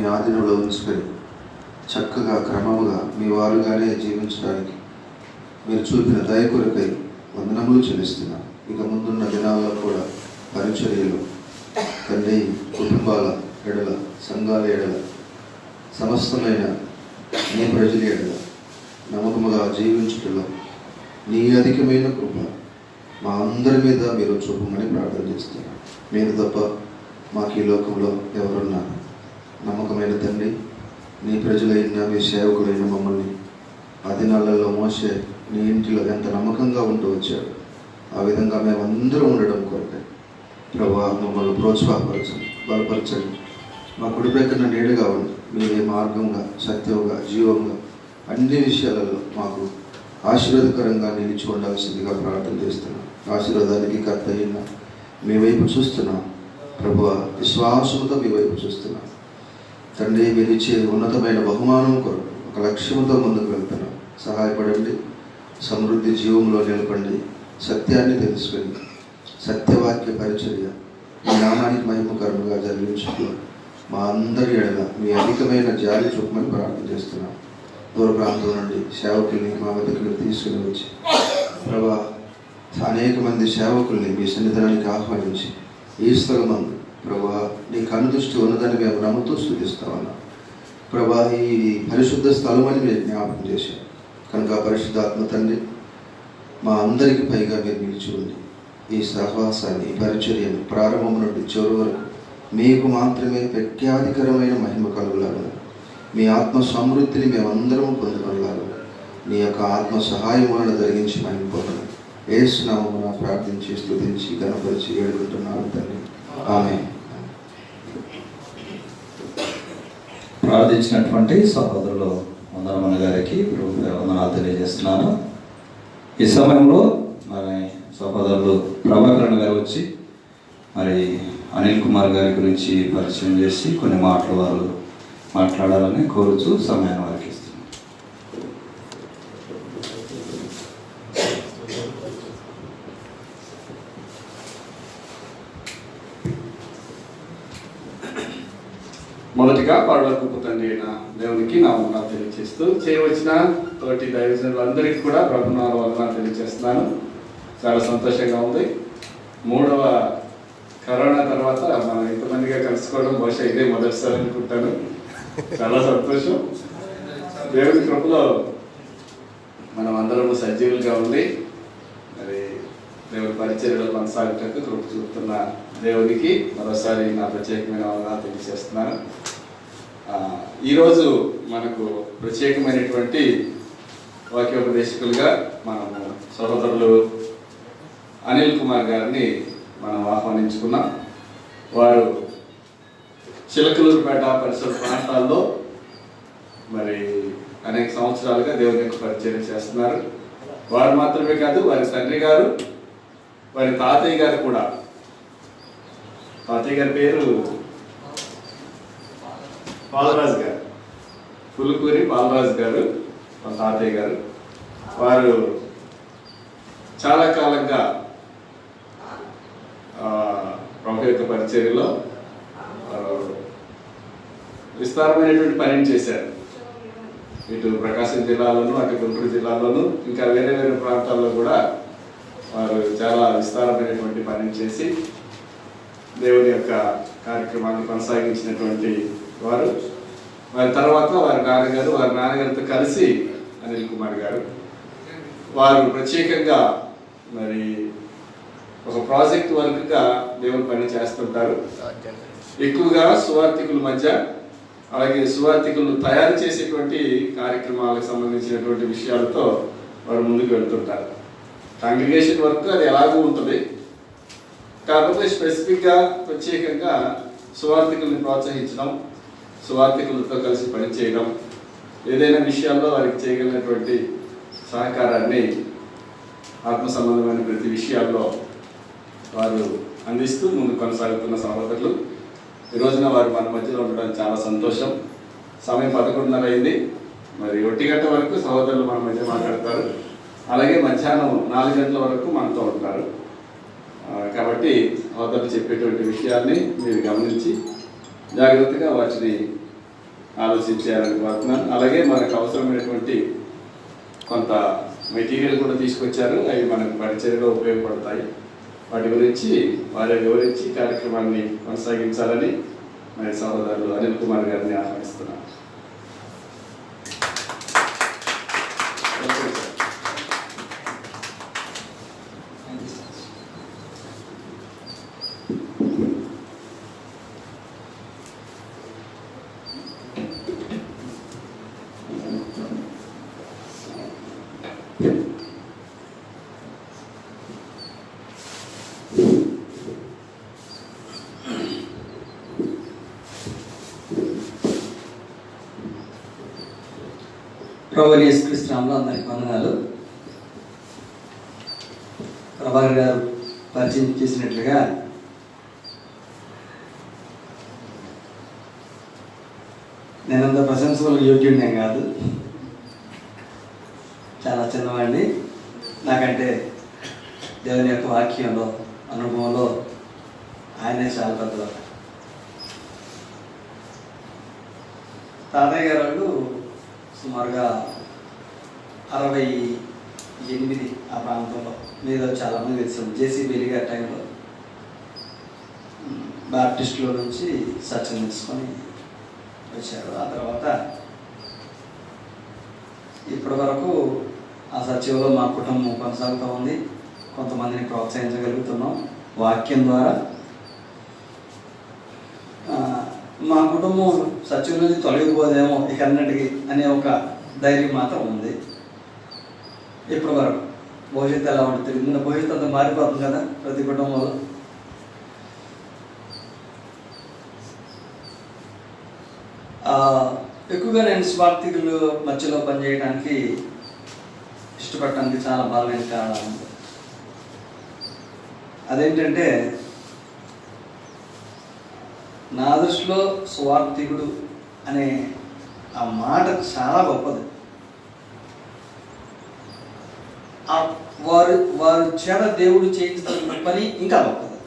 మీ ఆధీనంలో ఉంచుకొని చక్కగా క్రమముగా మీ వారుగానే జీవించడానికి మీరు చూపిన దయ కొరకై వందనములు చెల్లిస్తున్నాను. ఇక ముందున్న దినాల్లో కూడా పరిచర్యలు తండ్రి, కుటుంబాల ఎడల, సంఘాల ఎడల, సమస్తమైన నీ ప్రజల ఎడల నమ్మకముగా జీవించటంలో నీ అధికమైన కృప మా అందరి మీద మీరు చూపమని ప్రార్థన చేస్తున్నాను. మీరు తప్ప మాకు ఈ లోకంలో ఎవరున్నారు? నమ్మకమైన తండ్రి, నీ ప్రజలైన మీ సేవకులైన మమ్మల్ని ఆ దినాలలో మోసే నీ ఇంటిలో ఎంత నమ్మకంగా ఉంటూ వచ్చాడు. ఆ విధంగా మేమందరం ఉండడం కొరకే ప్రభువా మమ్మల్ని ప్రోత్సాహపరచండి, బలపరచండి. మా కుడి ప్రక్కన నీడుగా ఉండి మీరే మార్గంగా, సత్యంగా, జీవంగా అన్ని విషయాలలో మాకు ఆశీర్వాదకరంగా నిలిచి ఉండాల్సిందిగా ప్రార్థన చేస్తున్నాం. ఆశీర్వాదానికి కర్త అయిన మీ వైపు చూస్తున్నాం ప్రభువా, విశ్వాసంతో మీ వైపు చూస్తున్నాం తండ్రి. మీరు ఇచ్చే ఉన్నతమైన బహుమానం కొరకు ఒక లక్ష్యంతో ముందుకు వెళ్తున్నాం. సహాయపడండి, సమృద్ధి జీవంలో నిలపండి, సత్యాన్ని తెలుసుకొని సత్యవాక్య పరిచర్య మీ నామానికి మహిమకరంగా జరిగించుకో మా అందరి ఎడల మీ అధికమైన జాలి చూపమని ప్రార్థన చేస్తున్నాం. దూర ప్రాంతం నుండి సేవకుల్ని మా వద్దకు తీసుకుని వచ్చి ప్రభా అనేక మంది సేవకుల్ని మీ సన్నిధానానికి ఆహ్వానించి ఈ స్థలమందు ప్రభా నీ కనుదృష్టి ఉన్నదని మేము నమ్ముతూ స్తుతిస్తామన్నా. ప్రభా ఈ పరిశుద్ధ స్థలం అని మీరు జ్ఞాపకం చేశారు కనుక పరిశుద్ధాత్మ తండ్రి మా అందరికీ పైగా మీరు నిలిచి ఉంది ఈ సహవాసాన్ని, ఈ పరిచర్యను ప్రారంభం నుండి చివరి వరకు మీకు మాత్రమే ప్రఖ్యాతికరమైన మహిమ కలుగులాగా మీ ఆత్మ సమృద్ధిని మేమందరం పొందగలలాగా నీ యొక్క ఆత్మ సహాయం వలన జరిగించి మహిమ పొందడం యేసు నామమున ప్రార్థించి స్తుతించి ఘనపరిచి వేడుకుంటున్నాను తండ్రి. ఆమేన్. ప్రార్థించినటువంటి సహోదరులు వందనమన్న గారికి వందనాలు తెలియజేస్తున్నాను. ఈ సమయంలో మరి సహోదరులు ప్రభాకరణ గారు వచ్చి మరి అనిల్ కుమార్ గారి గురించి పరిచయం చేసి కొన్ని మాటలు వారు మాట్లాడాలని కోరుచు సమయాన్ని వారికి ఇస్తున్నాను. మొదటిగా పాడవరపు తండ్రి అయిన దేవునికి నా వందనాలు తెలియజేస్తూ చేయవచ్చిన తోటి దైవజనులందరికీ కూడా ప్రభునామ వందనాలు తెలియజేస్తున్నాను. చాలా సంతోషంగా ఉంది. 3వ కరోనా తర్వాత మనం ఇంతమందిగా కలుసుకోవడం బహుశా ఇదే మొదటిసారి అనుకుంటాను. చాలా సంతోషం. దేవుని కృపలో మనం అందరము సజీవులుగా ఉంది మరి దేవుని పరిచర్యలో కొనసాగటకు కృప చూపుతున్న దేవునికి మరోసారి నా ప్రత్యేకమైన వందనాలు తెలియజేస్తున్నాను. ఈరోజు మనకు ప్రత్యేకమైనటువంటి వాక్యోపదేశకులుగా మనము సహోదరులు అనిల్ కుమార్ గారిని మనం ఆహ్వానించుకున్నాం. వారు చిలకలూరుపేట పరిసర ప్రాంతాల్లో మరి అనేక సంవత్సరాలుగా దేవుని యొక్క పరిచయం చేస్తున్నారు. వారు మాత్రమే కాదు, వారి తండ్రి గారు, వారి తాతయ్య గారు కూడా, తాతయ్య గారి పేరు బాలరాజు గారు, పులుకూరి బాలరాజు గారు మా తాతయ్య గారు. వారు చాలా కాలంగా ప్రభు యొక్క పరిచర్యలో విస్తారమైనటువంటి పనిని చేశారు. ఇటు ప్రకాశం జిల్లాలోను, అటు గుంటూరు జిల్లాలోను, ఇంకా వేరే వేరే ప్రాంతాల్లో కూడా వారు చాలా విస్తారమైనటువంటి పనిని చేసి దేవుని యొక్క కార్యక్రమాన్ని కొనసాగించినటువంటి వారు. వారి తర్వాత వారి నాన్నగారితో కలిసి అనిల్ కుమార్ గారు వారు ప్రత్యేకంగా మరి ఒక ప్రాజెక్ట్ వర్క్గా దేవుని పని చేస్తుంటారు. ఎక్కువగా సువార్థికుల మధ్య, అలాగే సువార్థికులను తయారు చేసేటువంటి కార్యక్రమాలకు సంబంధించినటువంటి విషయాలతో వారు ముందుకు వెళ్తుంటారు. కాంగ్రిగేషన్ వర్క్ అది ఎలాగూ ఉంటుంది, కాకపోతే స్పెసిఫిక్గా ప్రత్యేకంగా సువార్థికుల్ని ప్రోత్సహించడం, సువార్థికులతో కలిసి పనిచేయడం, ఏదైనా విషయాల్లో వారికి చేయగలిగినటువంటి సహకారాన్ని ఆత్మ సంబంధమైన ప్రతి విషయాల్లో వారు అందిస్తూ ముందు కొనసాగుతున్న సహోదరులు. ఈ రోజున వారు మన మధ్యలో ఉండడం చాలా సంతోషం. సమయం 11:30 అయింది. మరి 1 గంట వరకు సహోదరులు మన మధ్య మాట్లాడతారు. అలాగే మధ్యాహ్నం 4 గంటల వరకు మనతో ఉంటారు. కాబట్టి సహోదరులు చెప్పేటువంటి విషయాన్ని మీరు గమనించి జాగ్రత్తగా వాటిని ఆలోచించాలని కోరుతున్నాను. అలాగే మనకు అవసరమైనటువంటి కొంత మెటీరియల్ కూడా తీసుకొచ్చారు, అవి మనకు పరిచర్యలో ఉపయోగపడతాయి. వాటి గురించి వారే వివరించి కార్యక్రమాన్ని కొనసాగించాలని మరి సహోదరులు అనిల్ కుమార్ గారిని ఆహ్వానిస్తున్నాను. ప్రభువైన యేసుక్రీస్తు నామములో అందరికీ వందనాలు. ప్రభాకర్ గారు పరిచయం చేసినట్లుగా నేనంత ప్రశంసలకు యోగ్యుడినే కాదు, చాలా చిన్నవాడిని. నాకంటే దేవుని యొక్క వాక్యంలో అనుభవంలో ఆయనే చాలా పెద్దవాడు. తాతయ్య గారు వాళ్ళు సుమారుగా 68 ఆ ప్రాంతంలో, మీద చాలామంది తెలుసు, జేసీబీ గారి టైంలో బాప్టిస్ట్లో నుంచి సత్యం తీసుకొని వచ్చారు. ఆ తర్వాత ఇప్పటి వరకు ఆ సత్యంలో మా కుటుంబం కొనసాగుతూ ఉంది. కొంతమందిని ప్రోత్సహించగలుగుతున్నాం వాక్యం ద్వారా. మా కుటుంబం సత్యం నుంచి తొలగిపోదేమో ఇక అన్నటికి అనే ఒక ధైర్యం మాత్రం ఉంది ఇప్పటి వరకు. భవిష్యత్తు ఎలా ఉంటుంది తెలియదు, భవిష్యత్తు అంతా మారిపోతుంది కదా ప్రతి కుటుంబంలో. ఎక్కువగా నేను స్వార్థికులు మధ్యలో పనిచేయడానికి ఇష్టపడటానికి చాలా బలమైన కారణం ఉంది. అదేంటంటే, నా దృష్టిలో స్వార్థికుడు అనే ఆ మాట చాలా గొప్పది. వారు చేత దేవుడు చేయించిన పని ఇంకా గొప్పది.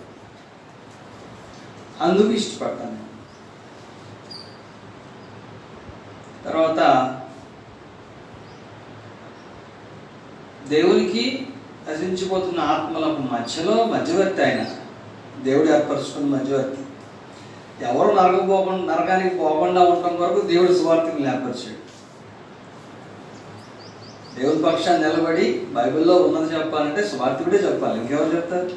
అందుకు ఇష్టపడతాను. తర్వాత దేవునికి నశించిపోతున్న ఆత్మలకు మధ్యలో మధ్యవర్తి ఆయన. దేవుడు ఏర్పరచుకున్న మధ్యవర్తి. ఎవరు నరకానికి పోకుండా ఉండటం వరకు దేవుడు సువార్తని ఏర్పరిచాడు. దేవుడి పక్షాన్ని నిలబడి బైబిల్లో ఉన్నది చెప్పాలంటే సువార్తికుడే చెప్పాలి, ఇంకెవరు చెప్తారు?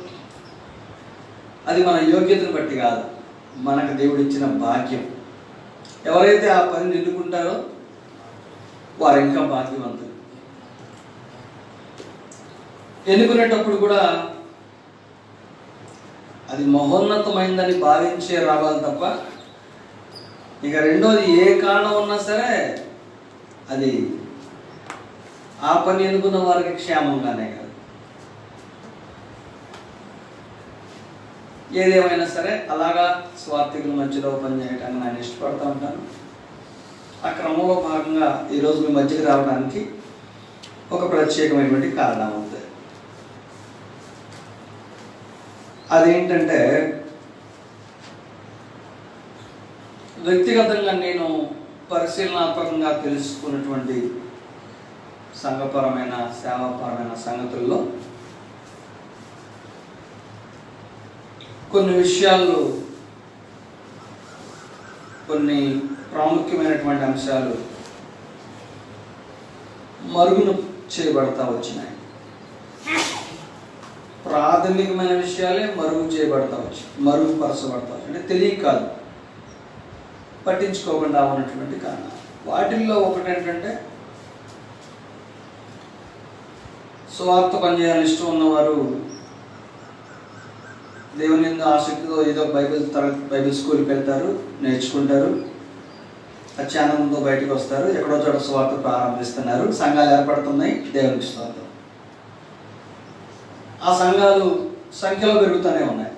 అది మన యోగ్యతను బట్టి కాదు, మనకు దేవుడు ఇచ్చిన భాగ్యం. ఎవరైతే ఆ పని నిలుపుకుంటారో వారు ఇంకా భాగ్యవంతులు. ఎన్నుకునేటప్పుడు కూడా అది మహోన్నతమైందని భావించే రావాలి తప్ప, ఇక రెండోది ఏ కారణం ఉన్నా సరే అది ఆ పని ఎన్నుకున్న వారికి క్షేమంగానే కాదు. ఏదేమైనా సరే అలాగా స్వార్థికుల మధ్యలో పని చేయడానికి నేను ఇష్టపడుతూ ఉంటాను. ఆ క్రమంలో భాగంగా ఈరోజు మీ మధ్యకి రావడానికి ఒక ప్రత్యేకమైనటువంటి కారణం ఉంది. అదేంటంటే, వ్యక్తిగతంగా నేను పరిశీలనాత్మకంగా తెలుసుకున్నటువంటి సంఘపరమైన సేవాపరమైన సంగతుల్లో కొన్ని విషయాలు, కొన్ని ప్రాముఖ్యమైనటువంటి అంశాలు మరుగున చేయబడతా వచ్చినాయి. ప్రాథమికమైన విషయాలే మరుగుపరచబడతా వచ్చి, అంటే తెలియక కాదు, పట్టించుకోకుండా ఉన్నటువంటి కారణం. వాటిల్లో ఒకటి ఏంటంటే, స్వార్థ పనిచేయాలని ఇష్టం ఉన్నవారు దేవుని ఆసక్తితో ఏదో బైబిల్ స్కూల్కి వెళ్తారు, నేర్చుకుంటారు, అత్యానందంతో బయటకు వస్తారు, ఎక్కడో చోట స్వార్థ ప్రారంభిస్తున్నారు, సంఘాలు ఏర్పడుతున్నాయి, దేవునికి స్తోత్రం. ఆ సంఘాలు సంఖ్యలో పెరుగుతూనే ఉన్నాయి.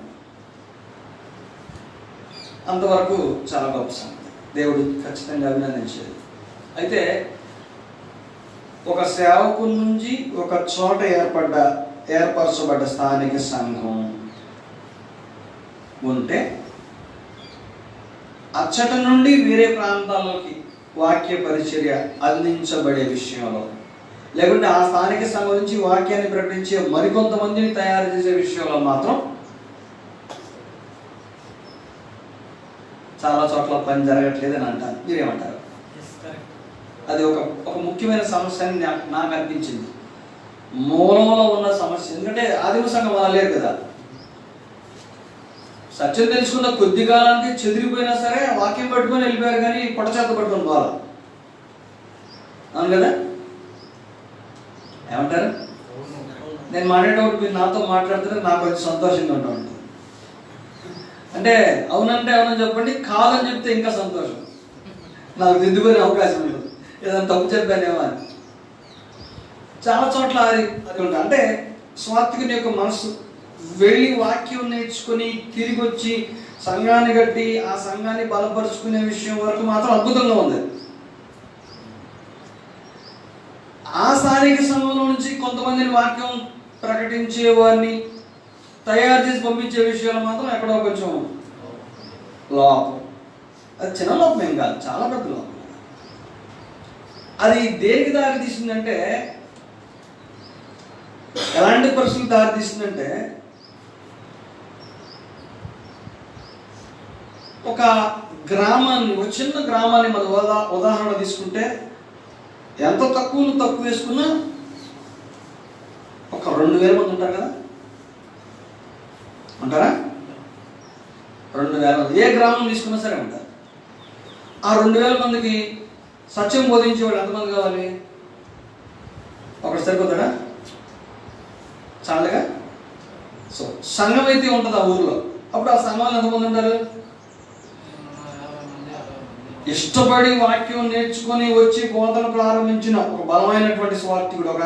అంతవరకు చాలా గొప్ప సంగతి, దేవుడు ఖచ్చితంగా అభినందించేది. అయితే ఒక సేవకుల నుంచి ఒక చోట ఏర్పరచబడ్డ స్థానిక సంఘం ఉంటే, అచ్చట నుండి వేరే ప్రాంతాల్లోకి వాక్య పరిచర్య అందించబడే విషయంలో, లేకుంటే ఆ స్థానిక సంఘం నుంచి వాక్యాన్ని ప్రకటించే మరికొంతమందిని తయారు చేసే విషయంలో మాత్రం చాలా చోట్ల పని జరగట్లేదని అంటారు. మీరేమంటారు? అది ఒక ముఖ్యమైన సమస్య అని నాకు అనిపించింది. మూలంలో ఉన్న సమస్య. ఎందుకంటే ఆదిమ సంఘం అలా లేదు కదా. సత్యం తెలుసుకున్న కొద్ది కాలానికి చెదిరిపోయినా సరే వాక్యం పట్టుకొని వెళ్ళిపోయారు, కానీ పొట్టచేత పట్టుకొని పోవాలి. అవును కదా? ఏమంటారు? నేను మాట్లాడేటప్పుడు మీరు నాతో మాట్లాడుతుంటే నాకు కొంచెం సంతోషంగా ఉంటుంది. అంటే అవునంటే అవునని చెప్పండి, కాదని చెప్తే ఇంకా సంతోషం. నాకు దిద్దుకునే అవకాశం ఉండదు, ఏదైనా తప్పు చెప్పానేమో అని. చాలా చోట్ల అది ఉంటాయి. అంటే స్వార్థికుని యొక్క మనసు వెళ్ళి వాక్యం నేర్చుకుని తిరిగి వచ్చి సంఘాన్ని కట్టి ఆ సంఘాన్ని బలపరుచుకునే విషయం వరకు మాత్రం అద్భుతంగా ఉంది. ఆ స్థానిక సంఘంలో నుంచి కొంతమందిని వాక్యం ప్రకటించే వారిని తయారు చేసి పంపించే విషయాలు మాత్రం ఎక్కడో కొంచెం లోపం. అది చిన్న లోపం ఏం కాదు, చాలా పెద్ద లోపం. అది దేనికి దారి తీసిందంటే, ఎలాంటి పరిస్థితులు దారి తీసిందంటే, ఒక గ్రామాన్ని, ఒక చిన్న గ్రామాన్ని మన ఉదాహరణ తీసుకుంటే, ఎంత తక్కువ వేసుకున్నా ఒక 2000 మంది ఉంటారు కదా, ఉంటారా? 2000 మంది ఏ గ్రామం తీసుకున్నా సరే ఉంటారు. ఆ 2000 మందికి సత్యం బోధించేవాడు ఎంతమంది కావాలి? ఒకటి సరిపోతాడా? చాలుగా. సో సంఘం అయితే ఉంటుంది ఆ ఊర్లో. అప్పుడు ఆ సంఘంలో ఎంతమంది ఉంటారు? ఇష్టపడి వాక్యం నేర్చుకొని వచ్చి బోధన ప్రారంభించిన ఒక బలమైనటువంటి స్వార్థికుడు ఒక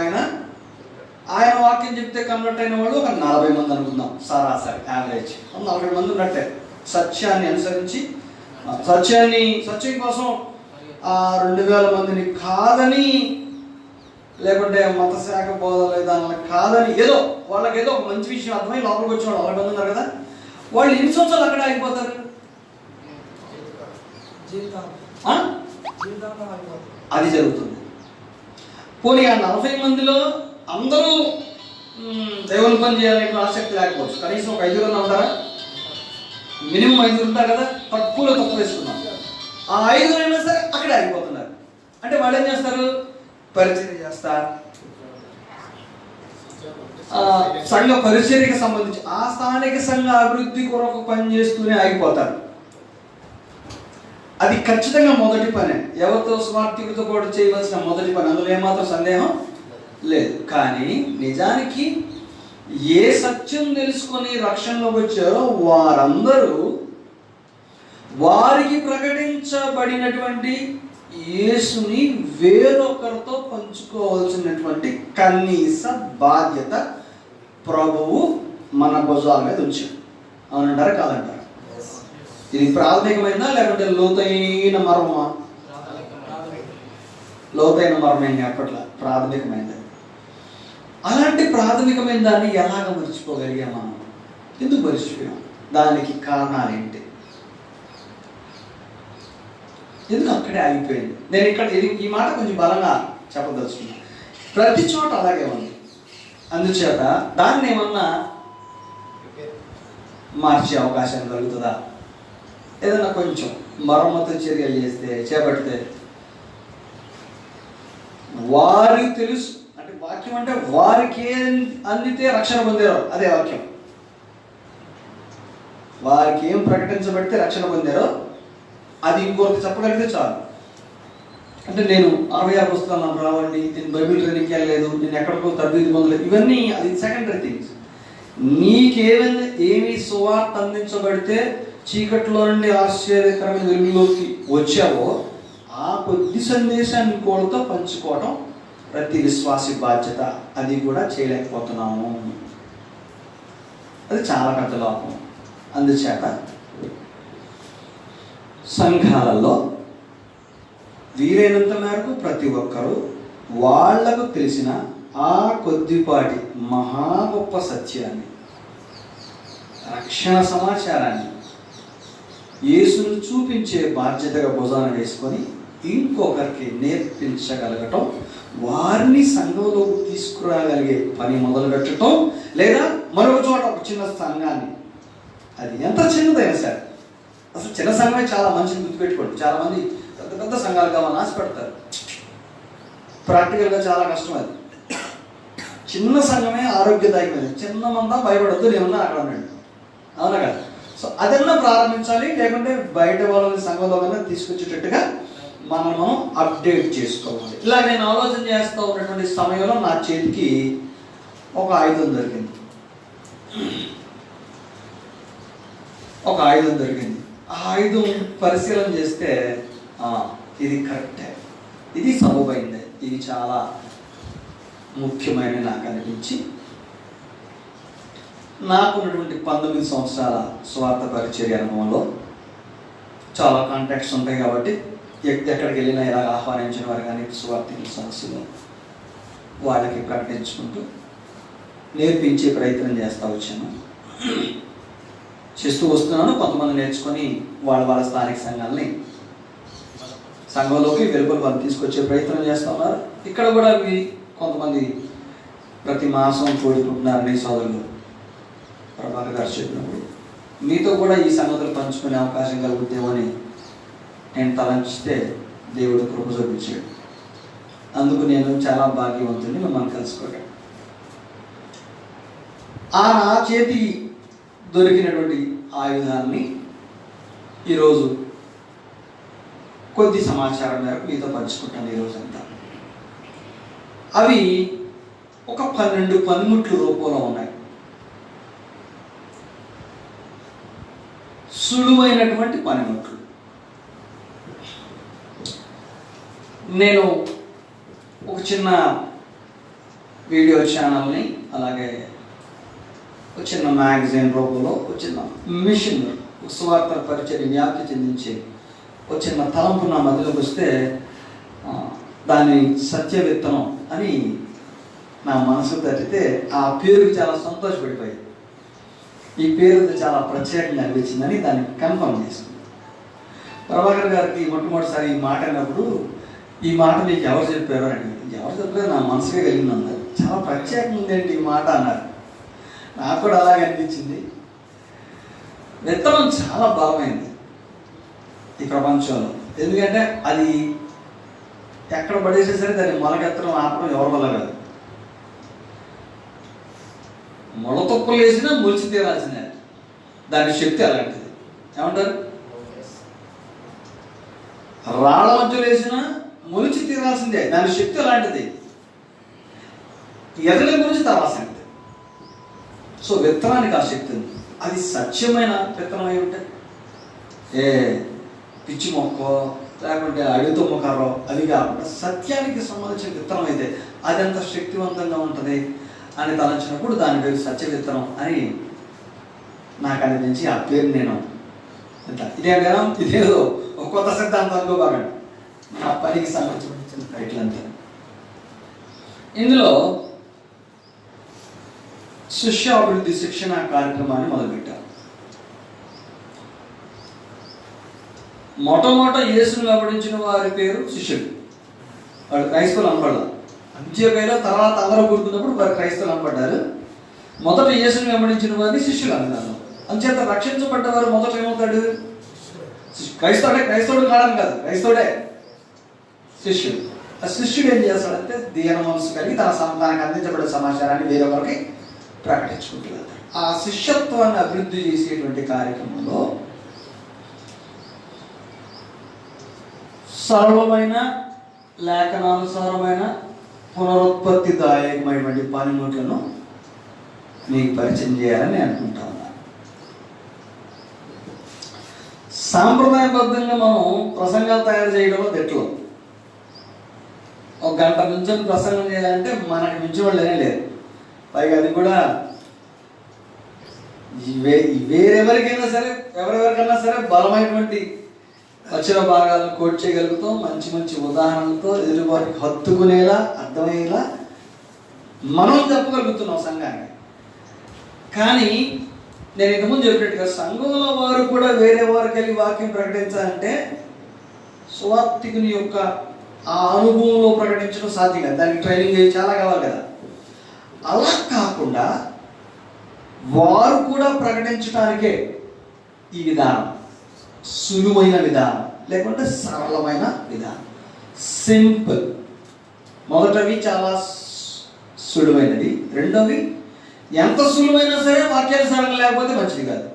ఆయన వాక్యం చెప్తే కన్వర్ట్ అయిన వాళ్ళు ఒక 40 మంది అనుకుందాం, సరాసరి యావరేజ్ 40 మంది ఉన్నట్టే. సత్యాన్ని అనుసరించి సత్యం కోసం ఆ 2000 మందిని కాదని, లేకుంటే మత శాఖ బోధలు దాని కాదని, ఏదో వాళ్ళకి ఏదో ఒక మంచి విషయం అర్థమై లోపలికి వచ్చిన వాళ్ళు 40 మంది ఉన్నారు కదా, వాళ్ళు ఎన్ని సంవత్సరాలు అక్కడ ఆగిపోతారు? అది జరుగుతుంది. పోనీ ఆ 40 మందిలో అందరూ దేవుని పని చేయాలనే ఆసక్తి లేకపోవచ్చు, కనీసం ఒక 5 ఉంటారా? మినిమం 5 ఉంటారు కదా, తక్కువలో తక్కువ వేసుకున్నాం. ఆ 5 అయినా సరే అక్కడే ఆగిపోతున్నారు. అంటే వాళ్ళు ఏం చేస్తారు? పరిచర్య చేస్తారు. సంఘ పరిచర్యకి సంబంధించి ఆ స్థానిక సంఘ అభివృద్ధి కొరకు పనిచేస్తూనే ఆగిపోతారు. అది ఖచ్చితంగా మొదటి పనే, ఎవరితో స్వార్థికుడితో పాటు చేయవలసిన మొదటి పని, అందులో ఏమాత్రం సందేహం లేదు. కానీ నిజానికి ఏ సత్యం తెలుసుకొని రక్షణలోకి వచ్చారో వారందరూ వారికి ప్రకటించబడినటువంటి యేసుని వేరొకరితో పంచుకోవాల్సినటువంటి కనీస బాధ్యత ప్రభువు మన భుజాల మీద ఉంచాడు. అవునంటారా కాదంటారా? ఇది ప్రాథమికమైందా లేకుంటే లోతైన మర్మమా? లోతైన మర్మం అప్పట్లో ప్రాథమికమైంది. అలాంటి ప్రాథమికమైన దాన్ని ఎలాగ మర్చిపోగలిగాం మనం? ఎందుకు మర్చిపోయాం? దానికి కారణాలు ఏంటి? ఎందుకు అక్కడే ఆగిపోయింది? నేను ఇక్కడ ఈ మాట కొంచెం బలంగా చెప్పదలుచుకున్నా. ప్రతి చోట అలాగే ఉంది. అందుచేత దాన్ని ఏమన్నా మార్చే అవకాశం కలుగుతుందా? ఏదన్నా కొంచెం మరమ్మతు చర్యలు చేపడితే వారికి తెలుసు. అంటే వాక్యం అంటే వారికి ఏం అందితే రక్షణ పొందారో అదే వాక్యం. వారికి ఏం ప్రకటించబడితే రక్షణ పొందారో అది ఇంకొకరికి చెప్పగలిగితే చాలు. అంటే నేను 66 పుస్తకాలు నాకు రావండి, నేను బైబిల్ ట్రైనింగ్కి వెళ్ళలేదు, నేను ఎక్కడికో తరబేతి పొందలేదు, ఇవన్నీ అది సెకండరీ థింగ్స్. ఏమి సువార్త అందించబడితే చీకట్లో నుండి ఆశ్చర్యకరమైన వెలుగులోకి వచ్చావో ఆ కొద్ది సందేశాన్ని ఇంకోటితో పంచుకోవడం ప్రతి విశ్వాసి బాధ్యత. అది కూడా చేయలేకపోతున్నాము. అది చాలా పెద్ద లోపం. అందుచేత సంఘాలలో వీలైనంత మేరకు ప్రతి ఒక్కరూ వాళ్లకు తెలిసిన ఆ కొద్దిపాటి మహా గొప్ప సత్యాన్ని, రక్షణ సమాచారాన్ని యేసును చూపించే బాధ్యతగా భుజాన వేసుకొని ఇంకొకరికి నేర్పించగలగటం, వారిని సంఘంలోకి తీసుకురాగలిగే పని మొదలు పెట్టడం, లేదా మరొక చోట ఒక చిన్న సంఘాన్ని, అది ఎంత చిన్నదైనా సరే, అసలు చిన్న సంఘమే చాలా మంచిది గుర్తుపెట్టుకోండి. చాలామంది పెద్ద పెద్ద సంఘాలు కావాలని ఆశపడతారు, ప్రాక్టికల్గా చాలా కష్టం అది. చిన్న సంఘమే ఆరోగ్యదాయకమైనది. చిన్న మందా భయపడద్దు, నేనున్నా అక్కడ ఉన్నాడు, అవునా కదా? సో అదన్నా ప్రారంభించాలి, లేకుంటే బయట వాళ్ళని సంఘంలో కన్నా తీసుకొచ్చేటట్టుగా మనం అప్డేట్ చేసుకోవాలి. ఇలా నేను ఆలోచన చేస్తూ ఉన్నటువంటి సమయంలో నా చేతికి ఒక ఆయుధం దొరికింది. ఆ ఆయుధం పరిశీలన చేస్తే ఇది కరెక్టే, ఇది సబబైందే, ఇది చాలా ముఖ్యమైన నాకు అనిపించి, నాకున్నటువంటి 19 సంవత్సరాల స్వార్థ పరిచర్య అనుభవంలో చాలా కాంటాక్ట్స్ ఉంటాయి కాబట్టి ఎక్కడికి వెళ్ళినా ఇలా ఆహ్వానించిన వారు కానీ స్వార్థికుల సమస్యలు వాళ్ళకి ప్రకటించుకుంటూ నేర్పించే ప్రయత్నం చేస్తూ వస్తున్నాను. కొంతమంది నేర్చుకొని వాళ్ళ స్థానిక సంఘంలోకి వెలుపల వాళ్ళు తీసుకొచ్చే ప్రయత్నం చేస్తూ ఉన్నారు. ఇక్కడ కూడా కొంతమంది ప్రతి మాసం కోరుకుంటున్నారని సోదరులు ప్రభాకర్ గారు చెప్పినప్పుడు మీతో కూడా ఈ సంగతులు పంచుకునే అవకాశం కలుగుతామని నేను తలంచితే దేవుడు కృప చూపించాడు. అందుకు నేను చాలా భాగ్యవంతుని మిమ్మల్ని కలుసుకోగలను. నా చేతి దొరికినటువంటి ఆయుధాన్ని ఈరోజు కొద్ది సమాచారం మేరకు మీతో పంచుకుంటాను. ఈరోజంతా అవి ఒక 12 పనిముట్ల రూపంలో ఉన్నాయి. సులువైనటువంటి పనిముట్లు. నేను ఒక చిన్న వీడియో ఛానల్ని, అలాగే ఒక చిన్న మ్యాగజైన్ రూపంలో ఒక చిన్న మిషన్, సువార్త పరిచర్య వ్యాప్తి చెందించే ఒక చిన్న తలంపు నా మధ్యలోకి వస్తే దాన్ని సత్య విత్తనం అని నా మనసు తట్టితే ఆ పేరుకి చాలా సంతోషపడిపోయింది. ఈ పేరు చాలా ప్రత్యేకంగా అనిపించిందని దాన్ని కన్ఫర్మ్ చేసుకుంది. ప్రభాకర్ గారికి మొట్టమొదటిసారి ఈ మాట అన్నప్పుడు ఈ మాట మీకు ఎవరు చెప్పారు అని అడిగింది. ఎవరు చెప్పలేదు, నా మనసుకే కలిగింది అన్నారు. చాలా ప్రత్యేకంగా ఉందేంటి ఈ మాట అన్నారు. నాకు కూడా అలాగే అనిపించింది. విత్తనం చాలా బలమైంది ఈ ప్రపంచంలో. ఎందుకంటే అది ఎక్కడ పడేసే సరే దాన్ని మొలకెత్తడం ఆపడం ఎవరి వల్ల కాదు. మొలతొక్కలు వేసినా మొలిచి తీరాల్సిందే. దాని శక్తి అలాంటిది. ఏమంటారు? రాళ్ళ మధ్యలో వేసినా మొలిచి తీరాల్సిందే. దాని శక్తి అలాంటిది. ఎదగని గురించి తరాల్సింది. సో విత్తనానికి ఆ శక్తి ఉంది. అది సత్యమైన విత్తనం అయి ఉంటే పిచ్చి మొక్క లేకుంటే అడుగుతో మొక్కరో అవి కాకుండా సత్యానికి సంబంధించిన విత్తనం అయితే అది ఎంత శక్తివంతంగా ఉంటుంది అని తలంచినప్పుడు దాని పేరు సత్య విత్తనం అని నాకు అనిపించి ఆ పేరు నేను ఇదేదో ఒక కొత్త సిద్ధాంతం అనుకోబాగండి. నా పనికి సంబంధించిన టైటిల్ అంతా. ఇందులో శిష్యాభివృద్ధి శిక్షణ కార్యక్రమాన్ని మొదలుపెట్టారు. మొట్టమొదట యేసును వెంబడించిన వారి పేరు శిష్యులు. వాళ్ళు క్రైస్తవులు అనబడ్డారు. అంత్యోదయలో తర్వాత అందరూ కూడుకున్నప్పుడు వారు క్రైస్తవులు అనబడ్డారు. మొదట యేసును వెంబడించిన వారిని శిష్యులు అన్నారు. అంచేత రక్షించబడ్డవారు మొదట ఏమవుతాడు? క్రైస్తవుడు కాడని కాదు, క్రైస్తవుడే శిష్యుడు. ఆ శిష్యుడు ఏం చేస్తాడంటే దీన మనసు కలిగి తనకు అందించబడే సమాచారాన్ని వేరొకరికి ప్రకటించుకుంటున్నారు. ఆ శిష్యత్వాన్ని అభివృద్ధి చేసేటువంటి కార్యక్రమంలో సరళమైన లేఖనానుసారమైన పునరుత్పత్తిదాయకమైనటువంటి పనిముట్లను మీకు పరిచయం చేయాలని అనుకుంటా ఉన్నాను. సాంప్రదాయబద్ధంగా మనం ప్రసంగాలు తయారు చేయడంలో దిట్టలు. ఒక గంట నుంచి ప్రసంగం చేయాలంటే మనకు మించి వాళ్ళనే లేదు. పైగా అది కూడా వేరెవరికైనా సరే ఎవరెవరికైనా సరే బలమైనటువంటి వచ్చిన భాగాలను కోట్ చేయగలుగుతాం. మంచి మంచి ఉదాహరణలతో ఎదురువారికి హత్తుకునేలా అర్థమయ్యేలా మనం చెప్పగలుగుతున్నాం సంఘాన్ని. కానీ నేను ఇంతకుముందు చెప్పినట్టుగా సంఘంలో వారు కూడా వేరే వారికి వెళ్ళి వాక్యం ప్రకటించాలంటే సువార్థికుని యొక్క ఆ అనుభవంలో ప్రకటించడం సాధ్యం కాదు, దానికి ట్రైనింగ్ చాలా కావాలి కదా. అలా కాకుండా వారు కూడా ప్రకటించడానికే ఈ విధానం, సులువైన విధానం, లేకుంటే సరళమైన విధానం, సింపుల్. మొదటవి చాలా సులువైనది, రెండోవి ఎంత సులువైనా సరే వాక్యానుసారంగా లేకపోతే మంచిది కాదు,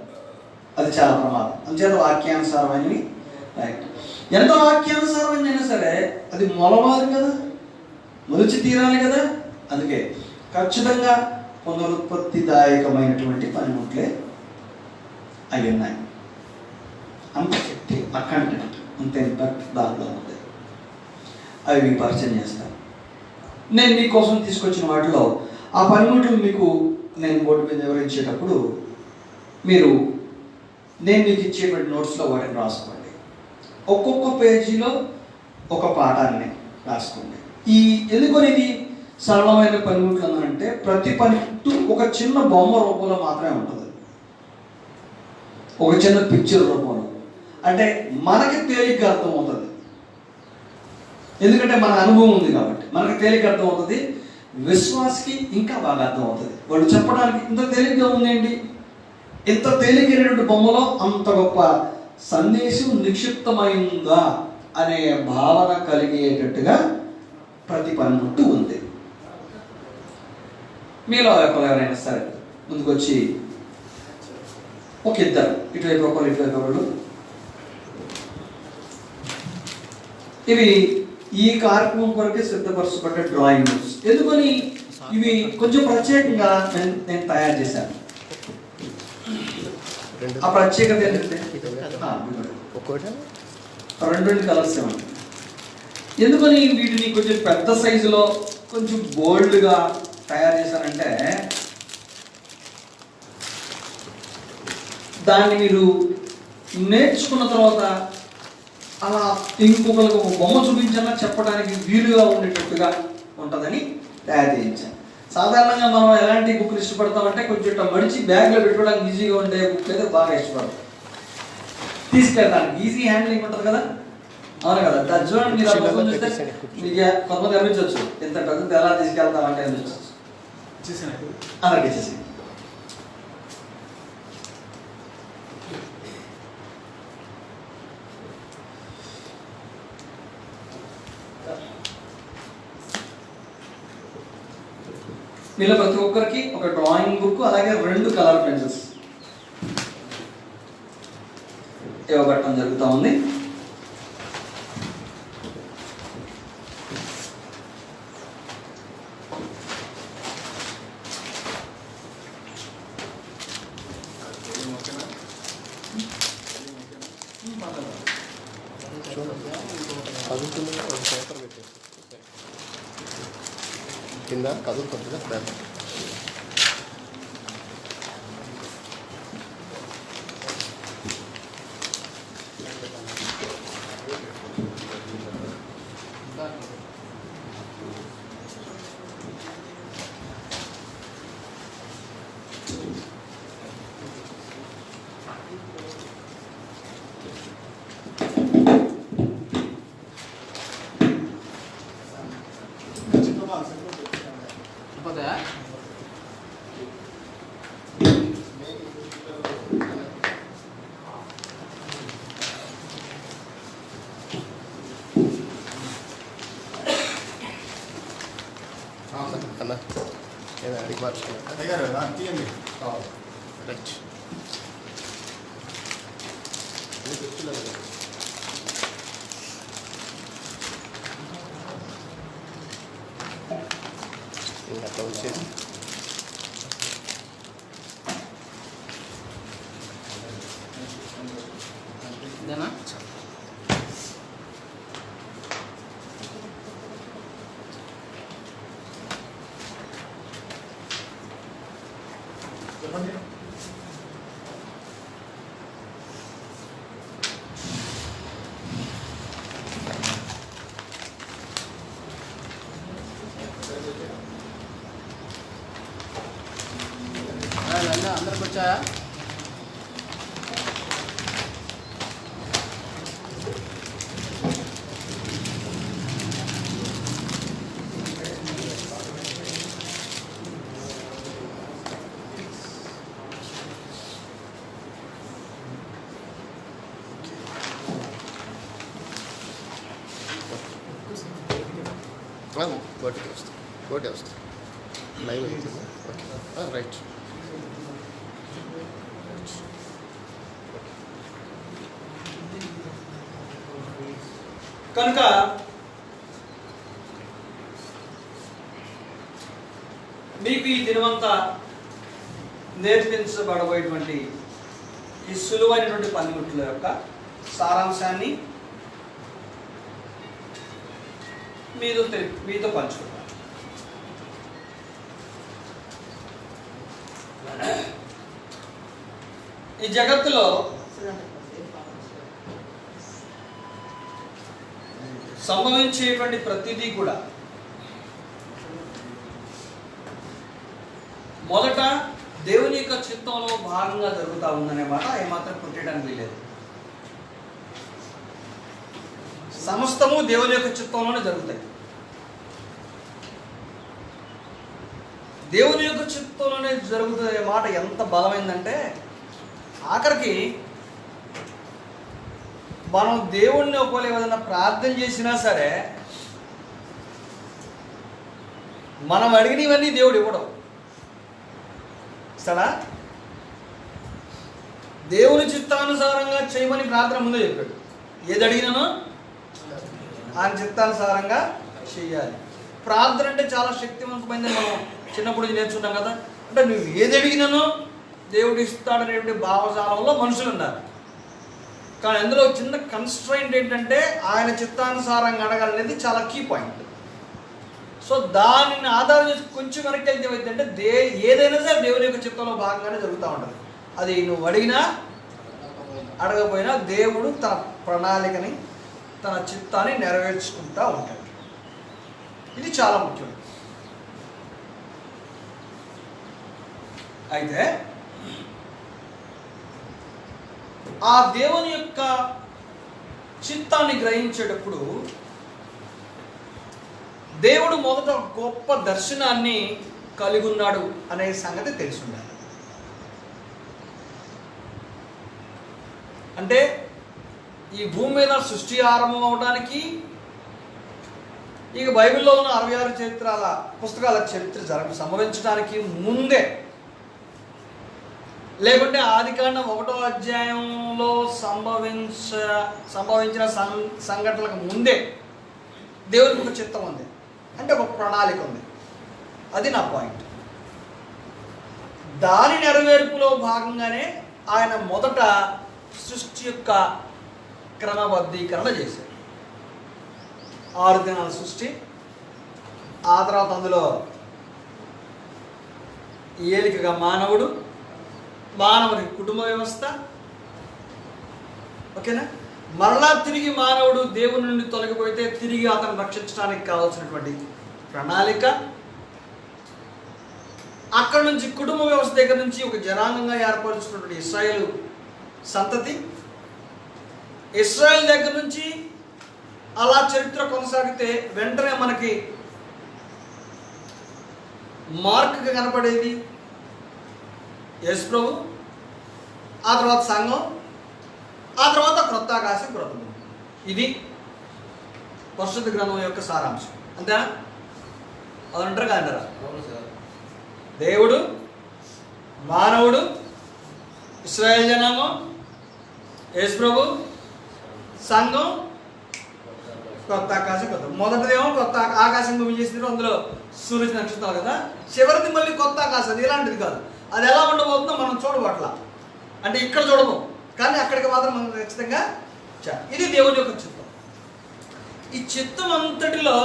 అది చాలా ప్రమాదం. అంచేత వాక్యానుసారమైనవి రైట్. ఎంత వాక్యానుసారమైనా సరే అది మొలవాలి కదా, మొలిచి తీరాలి కదా. అందుకే ఖచ్చితంగా పునరుత్పత్తిదాయకమైనటువంటి పనిముట్లే అవి ఉన్నాయి. అంత శక్తి అకంటెంట్ అంత ఇంపాక్ట్ దాంట్లో ఉంది. అవి మీకు పరిచయం చేస్తాను. నేను మీకోసం తీసుకొచ్చిన వాటిలో ఆ పనిముట్లు మీకు నేను బోర్డు మీద వివరించేటప్పుడు నేను మీకు ఇచ్చేటువంటి నోట్స్లో వాటిని రాసుకోండి. ఒక్కొక్క పేజీలో ఒక పాఠాన్ని రాసుకోండి. ఎందుకనేది సరళమైన పనిముట్లు అనంటే ప్రతి పనిముట్టు ఒక చిన్న బొమ్మ రూపంలో మాత్రమే ఉంటుంది, ఒక చిన్న పిక్చర్ రూపంలో. అంటే మనకి తేలిగ్గా అర్థమవుతుంది, ఎందుకంటే మన అనుభవం ఉంది కాబట్టి మనకి తేలిగ్గా అర్థమవుతుంది. విశ్వాసకి ఇంకా బాగా అర్థమవుతుంది. వాడు చెప్పడానికి ఇంత తేలిగ్గా ఉందేంటి, ఇంత తేలికైనటువంటి బొమ్మలో అంత గొప్ప సందేశం నిక్షిప్తమైందా అనే భావన కలిగేటట్టుగా ప్రతి పనిముట్టు ఉంది. మీలో ఎవరైనా సరే ముందుకు వచ్చి ఒక ఇద్దరు, ఇటువైపు ఒకరు ఇటువైపు ఒకరు. ఇవి ఈ కార్యక్రమం కొరకే సిద్ధపరచబడ్డ డ్రాయింగ్ నోట్స్. ఎందుకని ఇవి కొంచెం ప్రత్యేకంగా నేను తయారు చేశాను. ఆ ప్రత్యేకత ఏంటంటే రెండు కలర్స్ ఏమండి. ఎందుకని వీటిని కొంచెం పెద్ద సైజులో కొంచెం బోల్డ్గా తయారు చేశానంటే దాన్ని మీరు నేర్చుకున్న తర్వాత అలా ఇంకొకరికి ఒక బొమ్మ చూపించాలా చెప్పడానికి వీలుగా ఉండేటట్టుగా ఉంటుందని తయారు చేయించాను. సాధారణంగా మనం ఎలాంటి బుక్లు ఇష్టపడతామంటే కొంచెం ఇట్లా మడిచి బ్యాగ్లో పెట్టుకోవడానికి ఈజీగా ఉండే బుక్ అయితే బాగా ఇష్టపడతాం, తీసుకెళ్ళడానికి ఈజీ హ్యాండ్లింగ్ ఉంటుంది కదా. అవును కదా. దాని చూడండి, మీరు ఆ పుస్తకం చూస్తే మీకు కొంతమంది అనిపించవచ్చు ఎంత పెద్ద ఎలా తీసుకెళ్తామంటే అనిపించవచ్చు. అందరికి ఇచ్చేసి మీలో ప్రతి ఒక్కరికి ఒక డ్రాయింగ్ బుక్ అలాగే 2 కలర్ పెన్సిల్స్ ఇవ్వబట్టడం జరుగుతూ ఉంది. కింద కదులుతుంది కదా. అన్న ఏదో అడిగి మార్చుకున్నా రైట్. ఇంకా అట్లా వచ్చేసి ఇదేనా అందరికి వచ్చాయా? గోటికి వస్తుంది, గోటి వస్తుంది. లైవ్ అవుతుంది. Okay right. కనుక మీకు ఈ దినమంతా నేర్పించబడబోయేటువంటి ఈ సులువైనటువంటి పనిముట్ల యొక్క సారాంశాన్ని మీతో పంచుకుంటాను. ఈ జగత్తులో సంభవించేటువంటి ప్రతిదీ కూడా మొదట దేవుని యొక్క చిత్తంలో భాగంగా జరుగుతూ ఉందనే మాట ఏమాత్రం కొట్టేయడానికి వీలేదు. సమస్తము దేవుని యొక్క చిత్తంలోనే జరుగుతాయి. దేవుని యొక్క చిత్తంలోనే జరుగుతున్న మాట ఎంత బలమైందంటే ఆఖరికి మనం దేవుణ్ణి ఒకవేళ ఏదైనా ప్రార్థన చేసినా సరే మనం అడిగినవన్నీ దేవుడు ఇవ్వడం. ఇస్తాడా? దేవుని చిత్తానుసారంగా చేయమని ప్రార్థన ముందే చెప్పాడు. ఏది అడిగినానో ఆయన చిత్తానుసారంగా చెయ్యాలి. ప్రార్థన అంటే చాలా శక్తివంతమైందని మనం చిన్నప్పుడు నేర్చుకుంటాం కదా. అంటే నువ్వు ఏది అడిగినానో దేవుడు ఇస్తాడనేటువంటి భావజాలంలో మనుషులు ఉన్నారు. కానీ అందులో చిన్న కన్స్ట్రైంట్ ఏంటంటే ఆయన చిత్తానుసారంగా అడగాలనేది చాలా కీ పాయింట్. సో దానిని ఆధారం చేసి కొంచెం వెనక్కి వెళ్తే ఏమైందంటే ఏదైనా సరే దేవుని యొక్క చిత్తంలో భాగంగానే జరుగుతూ ఉంటుంది. అది నువ్వు అడిగినా అడగపోయినా దేవుడు తన ప్రణాళికని తన చిత్తాన్ని నెరవేర్చుకుంటూ ఉంటాడు. ఇది చాలా ముఖ్యం. అయితే ఆ దేవుని యొక్క చిత్తాన్ని గ్రహించేటప్పుడు దేవుడు మొదట గొప్ప దర్శనాన్ని కలిగి ఉన్నాడు అనే సంగతి తెలిసి ఉండాలి. అంటే ఈ భూమి మీద సృష్టి ఆరంభం అవడానికి ఇక బైబిల్లో ఉన్న 66 పుస్తకాల చరిత్ర సంభవించడానికి ముందే, లేకుంటే ఆదికాండం 1వ అధ్యాయంలో సంభవించిన సంఘటనలకు ముందే దేవునికి ఒక చిత్తం ఉంది, అంటే ఒక ప్రణాళిక ఉంది. అది నా పాయింట్. దాని నెరవేర్పులో భాగంగానే ఆయన మొదట సృష్టి యొక్క క్రమబద్ధీకరణ చేశాడు. 6 దినాల సృష్టి, ఆ తర్వాత అందులో ఏలికగా మానవుని కుటుంబ వ్యవస్థ, ఓకేనా. మరలా తిరిగి మానవుడు దేవుని నుండి తొలగిపోతే తిరిగి అతను రక్షించడానికి కావాల్సినటువంటి ప్రణాళిక, అక్కడ నుంచి కుటుంబ వ్యవస్థ దగ్గర నుంచి ఒక జనాంగంగా ఏర్పరుచుకున్నటువంటి ఇశ్రాయేలు సంతతి, ఇశ్రాయేల్ దగ్గర నుంచి అలా చరిత్ర కొనసాగితే వెంటనే మనకి మార్క్గా కనపడేది యేసు ప్రభు, ఆ తర్వాత సంఘం, ఆ తర్వాత క్రొత్త ఆకాశం క్రొత్త భూమి. ఇది పరిశుద్ధ గ్రంథం యొక్క సారాంశం. అంతేనా? అదంటారు కాదంటారా? దేవుడు, మానవుడు, ఇశ్రాయేల్ జనాంగం, యేసు ప్రభు, సంఘం, కొత్త ఆకాశం కొత్త. మొదటిదేమో కొత్త ఆకాశం భూమి చేసింది, అందులో సూర్యుడు నక్షత్రాలు కదా. చివరిది మళ్ళీ కొత్త ఆకాశం. అది ఇలాంటిది కాదు. అది ఎలా ఉండబోతుందో మనం చూడబట్ల, అంటే ఇక్కడ చూడము, కానీ అక్కడికి మాత్రం మనం ఖచ్చితంగా ఇది దేవుని యొక్క చిత్తం. ఈ చిత్తం అంతటిలో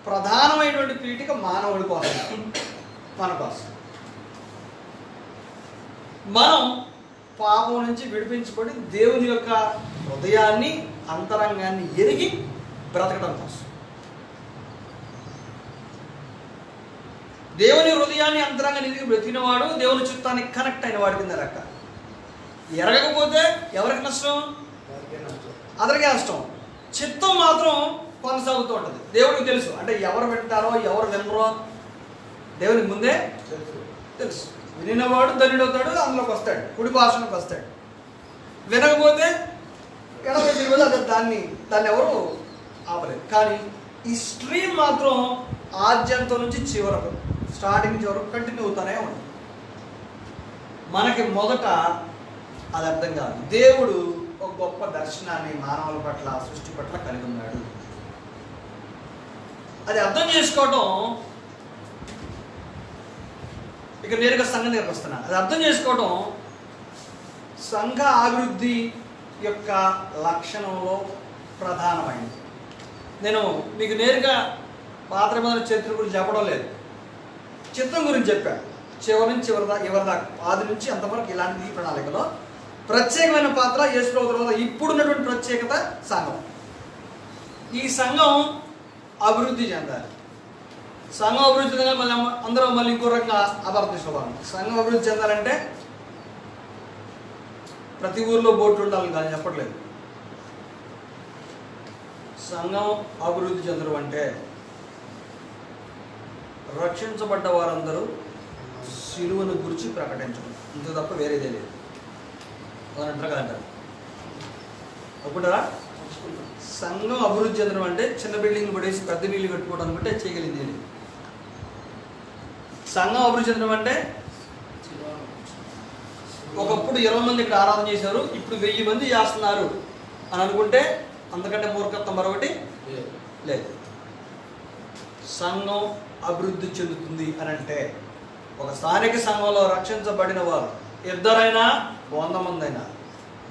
ప్రధానమైనటువంటి పీఠిక మానవుడి కోసం, మన కోసం. మనం పాపం నుంచి విడిపించబడి దేవుని యొక్క హృదయాన్ని, అంతరంగాన్ని ఎరిగి బ్రతకడం కోసం. దేవుని హృదయాన్ని, అంతరంగాన్ని ఎరిగి బ్రతికినవాడు దేవుని చిత్తానికి కనెక్ట్ అయిన వాడి కింద లెక్క. ఎరగకపోతే ఎవరికి నష్టం? అతనికే నష్టం. చిత్తం మాత్రం కొనసాగుతూ ఉంటుంది. దేవుడికి తెలుసు. అంటే ఎవరు వింటారో ఎవరు వినరో దేవునికి ముందే తెలుసు. వినినవాడు ధన్యుడవుతాడు, అందులోకి వస్తాడు, కుడి పార్శ్వంలోకి వస్తాడు. వినకపోతే ఎడమ తిరిగి అది దాన్ని ఎవరు ఆపలేదు. కానీ ఈ స్ట్రీమ్ మాత్రం ఆద్యంతం నుంచి చివరకు, స్టార్టింగ్ నుంచి వరకు కంటిన్యూ అవుతానే ఉంటుంది. మనకి మొదట అది అర్థం కాదు. దేవుడు ఒక గొప్ప దర్శనాన్ని మానవుల పట్ల, సృష్టి పట్ల కలిగి ఉన్నాడు. అది అర్థం చేసుకోవటం, ఇక నేరుగా సంఘం దగ్గరకు వస్తున్నాను. అది అర్థం చేసుకోవటం సంఘ అభివృద్ధి యొక్క లక్షణంలో ప్రధానమైనది. నేను మీకు నేరుగా పాత నిబంధన చరిత్ర గురించి చెప్పడం లేదు, చిత్రం గురించి చెప్పాను. చివరి నుంచి ఎవరి దాకా, ఆది నుంచి అంతవరకు ఇలాంటి ఈ ప్రణాళికలో ప్రత్యేకమైన పాత్ర యేసుప్రభు తర్వాత ఇప్పుడున్నటువంటి ప్రత్యేకత సంఘం. ఈ సంఘం అభివృద్ధి చెందాలి. సంఘం అభివృద్ధి చెందాలి. అందరూ మళ్ళీ ఇంకో రకంగా అపార్థం తీసుకోవాలి. సంఘం అభివృద్ధి చెందాలంటే ప్రతి ఊర్లో బోట్లు ఉండాలని కానీ చెప్పట్లేదు. సంఘం అభివృద్ధి చెందడం అంటే రక్షించబడ్డ వారందరూ సిలువను గురించి ప్రకటించడం, ఇంత తప్ప వేరేదే లేదు. అంటారు కదంటారు, ఒప్పుకుంటారా? సంఘం అభివృద్ధి చెందడం అంటే చిన్న బిల్డింగ్ పడేసి పెద్ద బిల్డింగ్ కట్టుకోవడం అంటే చేయగలిగింది లేదు. సంఘం అభివృద్ధి చెందడం అంటే ఒకప్పుడు 20 మంది ఇక్కడ ఆరాధన చేశారు, ఇప్పుడు 1000 మంది చేస్తున్నారు అని అనుకుంటే అంతకంటే మూర్ఖత్వం మరొకటి లేదు. సంఘం అభివృద్ధి చెందుతుంది అని అంటే ఒక స్థానిక సంఘంలో రక్షించబడిన వారు 2 100 మంది అయినా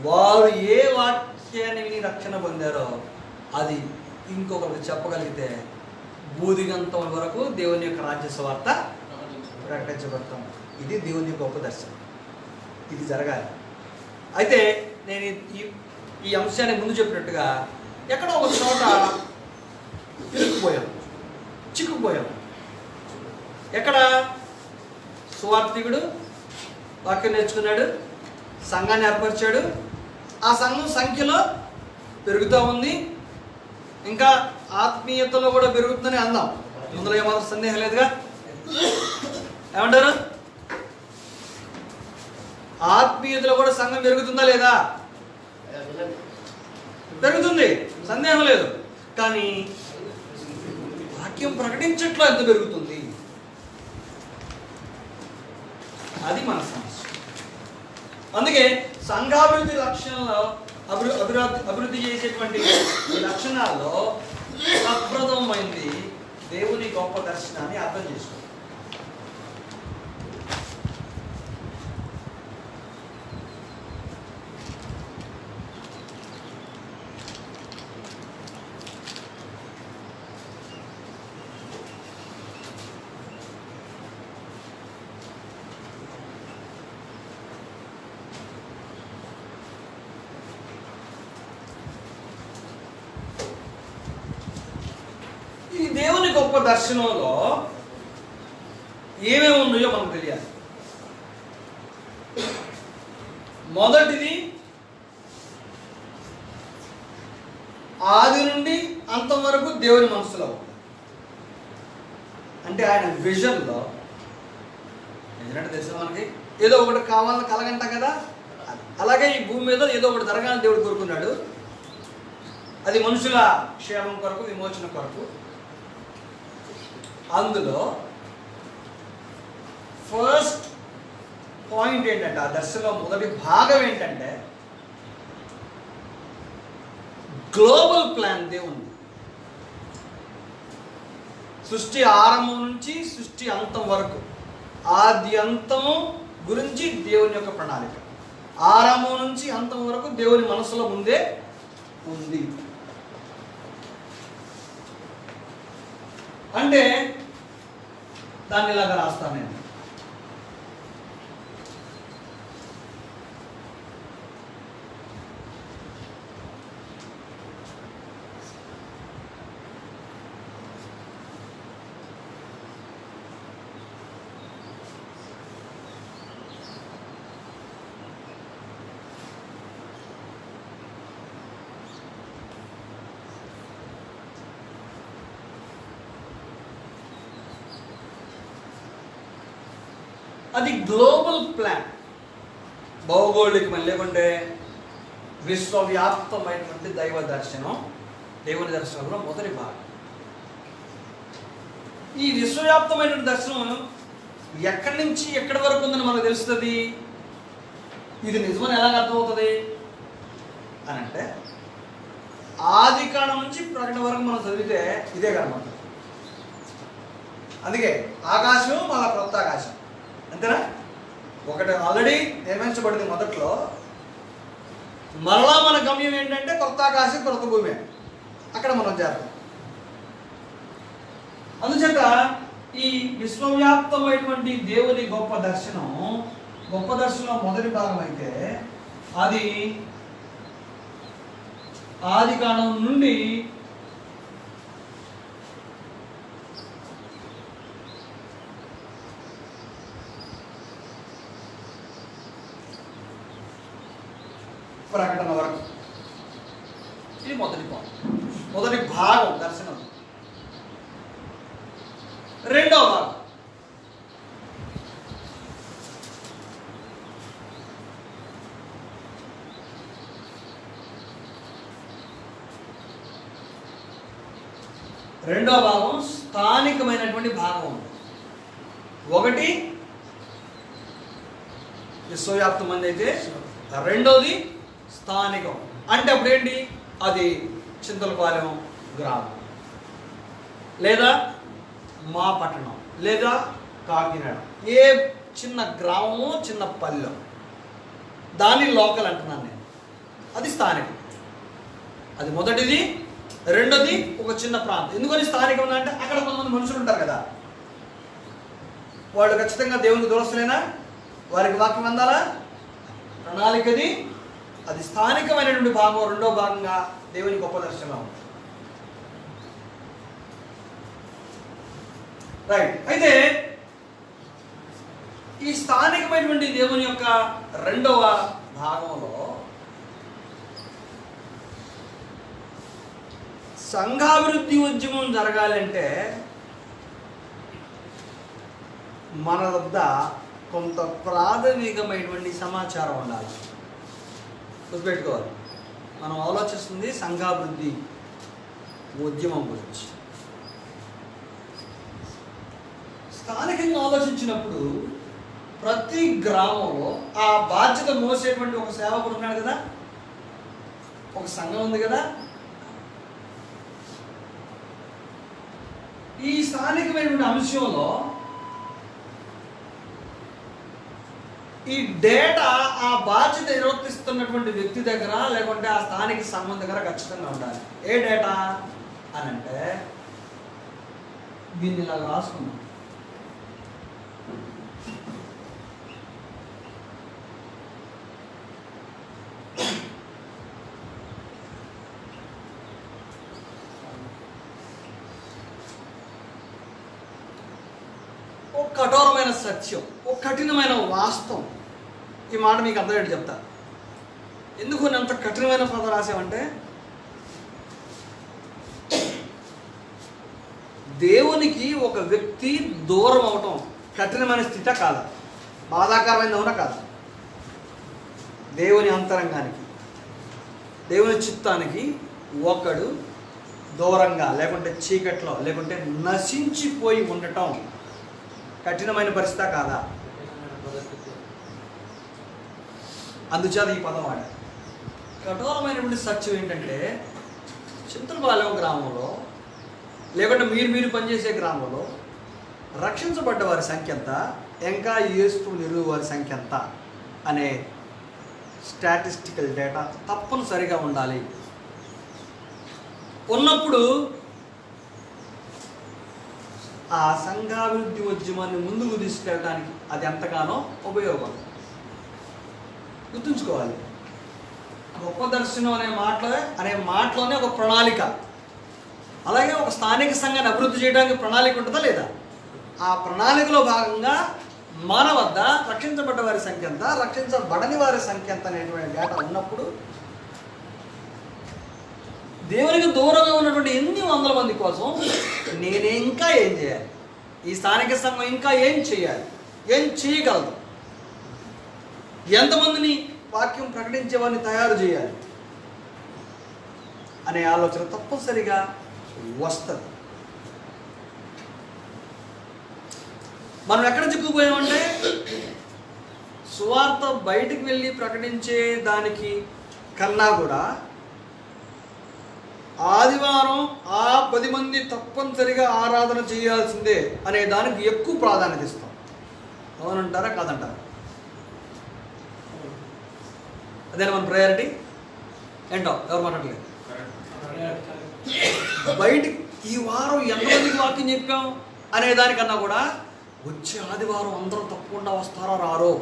వారు ఏ వాక్యాన్ని విని రక్షణ పొందారో అది ఇంకొకరికి చెప్పగలిగితే బూదిగంతం వరకు దేవుని యొక్క రాజ్య సువార్త ప్రకటించబడతాం. ఇది దేవుని యొక్క గొప్ప దర్శనం. ఇది జరగాలి. అయితే నేను ఈ అంశాన్ని ముందు చెప్పినట్టుగా ఎక్కడో ఒక చోట చిక్కుపోయాం. ఎక్కడ? సువార్థికుడు వాక్యం నేర్చుకున్నాడు, సంఘాన్ని ఏర్పరిచాడు, ఆ సంఘం సంఖ్యలో పెరుగుతూ ఉంది, ఇంకా ఆత్మీయతలో కూడా పెరుగుతుందని అందాం. ఇందులో ఏమాత్రం సందేహం లేదుగా. ఏమంటారు? ఆత్మీయతలో కూడా సంఘం పెరుగుతుందా లేదా? పెరుగుతుంది, సందేహం లేదు. కానీ వాక్యం ప్రకటించట్లో ఎంత పెరుగుతుంది? అది మన సమస్య. అందుకే సంఘాభివృద్ధి లక్షణంలో అభివృద్ధి చేసేటువంటి ఈ లక్షణాల్లో అప్రథమైంది దేవుని గొప్ప దర్శనాన్ని అర్థం చేసుకో. ఈ దేవుని గొప్ప దర్శనంలో ఏమేమి ఉన్నాయో మనకు తెలియాలి. మొదటిది, ఆది నుండి అంతం వరకు దేవుని మనసులో, అంటే ఆయన విజన్లో. ఏంటంటే తెలుసు మనకి ఏదో ఒకటి కావాలని కలగంటాం కదా, అలాగే ఈ భూమి మీద ఏదో ఒకటి జరగాలని దేవుడు కోరుకున్నాడు. అది మనుషుల క్షేమం కొరకు, విమోచన కొరకు. అందులో ఫస్ట్ పాయింట్ ఏంటంటే, ఆ దర్శనంలో మొదటి భాగం ఏంటంటే గ్లోబల్ ప్లాన్ దేవుని. సృష్టి ఆరంభం నుంచి సృష్టి అంతం వరకు, ఆది అంతము గురించి దేవుని యొక్క ప్రణాళిక. ఆరంభం నుంచి అంతం వరకు దేవుని మనసులో ముందే ఉంది. అంటే దాన్ని ఇలాగా రాస్తాను నేను. అది గ్లోబల్ ప్లాన్, భౌగోళికమైన లేకుంటే విశ్వవ్యాప్తమైనటువంటి దైవ దర్శనం, దేవుని దర్శనంలో మొదటి భాగం. ఈ విశ్వవ్యాప్తమైన దర్శనం ఎక్కడి నుంచి ఎక్కడి వరకు ఉందని మనకు తెలుస్తుంది. ఇది నిజమని ఎలా అర్థమవుతుంది అని అంటే ఆది కాండం నుంచి ప్రకటన వరకు మనం చదివితే ఇదే కనబడుతుంది. అందుకే ఆకాశం మళ్ళా క్రొత్త ఆకాశం, అంతేనా? ఒకటి ఆల్రెడీ నిర్మించబడింది మొదట్లో, మరలా మన గమ్యం ఏంటంటే కొత్త ఆకాశం కొత్త భూమి, అక్కడ మనం చేరతాం. అందుచేత ఈ విశ్వవ్యాప్తమైనటువంటి దేవుని గొప్ప దర్శనం మొదటి భాగం అయితే అది ఆది కాండం నుండి ప్రకటన వరకు. ఇది మొదటి భాగం దర్శనం. రెండవ భాగం స్థానికమైనటువంటి భాగం ఉంది. ఒకటి విశ్వవ్యాప్తం మంది అయితే, రెండోది స్థానికం. అంటే అప్పుడేంటి, అది చింతలపాలెం గ్రామం, లేదా మా పట్టణం, లేదా కాకినాడ, ఏ చిన్న గ్రామము చిన్న పల్లె, దాన్ని లోకల్ అంటున్నాను నేను. అది స్థానికం. అది మొదటిది. రెండోది ఒక చిన్న ప్రాంతం. ఎందుకని స్థానికం ఉందంటే అక్కడ కొంతమంది మనుషులు ఉంటారు కదా, వాళ్ళు ఖచ్చితంగా దేవునికి దూరస్తులేనా, వారికి వాక్యం అందాలా, ప్రణాళికది. అది స్థానికమైనటువంటి భాగం. రెండో భాగంగా దేవుని గొప్ప దర్శనం. రైట్. అయితే ఈ స్థానికమైనటువంటి దేవుని యొక్క రెండవ భాగంలో సంఘాభివృద్ధి ఉద్యమం జరగాలంటే మన వద్ద కొంత ప్రాథమికమైనటువంటి సమాచారం ఉండాలి. గుర్తుపెట్టుకోవాలి, మనం ఆలోచిస్తుంది సంఘాభివృద్ధి ఉద్యమం గురించి. స్థానికంగా ఆలోచించినప్పుడు ప్రతి గ్రామంలో ఆ బాధ్యత మోసేటువంటి ఒక సేవకుడు ఉన్నాడు కదా, ఒక సంఘం ఉంది కదా. ఈ స్థానికమైనటువంటి అంశంలో ఈ డేటా ఆ బాధ్యత నిర్వర్తిస్తున్నటువంటి వ్యక్తి దగ్గర, లేకుంటే ఆ స్థానిక సంఘం దగ్గర ఖచ్చితంగా ఉండాలి. ఏ డేటా అని అంటే దీన్ని ఇలా రాసుకున్నాం. ఒక కఠోరమైన సత్యం, ఒక కఠినమైన వాస్తవం. ఈ మాట మీకు అర్థమయ్యేది చెప్తా. ఎందుకు నేను అంత కఠినమైన పదం రాసామంటే, దేవునికి ఒక వ్యక్తి దూరం అవటం కఠినమైన స్థితి కాదు, బాధాకరమైనది అవునా కాదు. దేవుని అంతరంగానికి, దేవుని చిత్తానికి ఒకడు దూరంగా, లేకుంటే చీకట్లో, లేకుంటే నశించిపోయి ఉండటం కఠినమైన పరిస్థితి కాదా? అందుచేత ఈ పదం వాడారు. కఠోరమైనటువంటి సత్యం ఏంటంటే, చింతలపాలెం గ్రామంలో, లేకుంటే మీరు పనిచేసే గ్రామంలో రక్షించబడ్డ వారి సంఖ్య ఎంత, ఇంకా యేసు నిరుగు వారి సంఖ్య ఎంత అనే స్టాటిస్టికల్ డేటా తప్పనిసరిగా ఉండాలి. ఉన్నప్పుడు ఆ సంఘాభివృద్ధి ఉద్యమాన్ని ముందుకు తీసుకెళ్ళడానికి అది ఎంతగానో ఉపయోగం. గుర్తుంచుకోవాలి, గొప్ప దర్శనం అనే మాటలోనే ఒక ప్రణాళిక, అలాగే ఒక స్థానిక సంఘాన్ని అభివృద్ధి చేయడానికి ప్రణాళిక ఉంటుందా లేదా? ఆ ప్రణాళికలో భాగంగా మన వద్ద రక్షించబడ్డ వారి సంఖ్య ఎంత, రక్షించబడని వారి సంఖ్య ఎంత అనేటువంటి డేటా ఉన్నప్పుడు దేవునికి దూరంగా ఉన్నటువంటి ఎన్ని వందల మంది కోసం నేనే ఇంకా ఏం చేయాలి, ఈ స్థానిక సంఘం ఇంకా ఏం చేయాలి, ఏం చేయగలదు, ఎంతమందిని వాక్యం ప్రకటించే వారిని తయారు చేయాలి అనే ఆలోచన తప్పనిసరిగా వస్తుంది. మనం ఎక్కడ చిక్కుపోయామంటే సువార్త బయటికి వెళ్ళి ప్రకటించే దానికి కన్నా కూడా ఆదివారం ఆ 10 మంది తప్పనిసరిగా ఆరాధన చేయాల్సిందే అనే దానికి ఎక్కువ ప్రాధాన్యత ఇస్తాం. అవునంటారా కాదంటారా? అదేనా మన ప్రయారిటీ ఏంటో? ఎవరు మాట్లాడలేదు. బయటికి ఈ వారం ఎంతమందికి వాక్యం చెప్పాం అనే దానికన్నా కూడా వచ్చే ఆదివారం అందరూ తప్పకుండా వస్తారో రారో,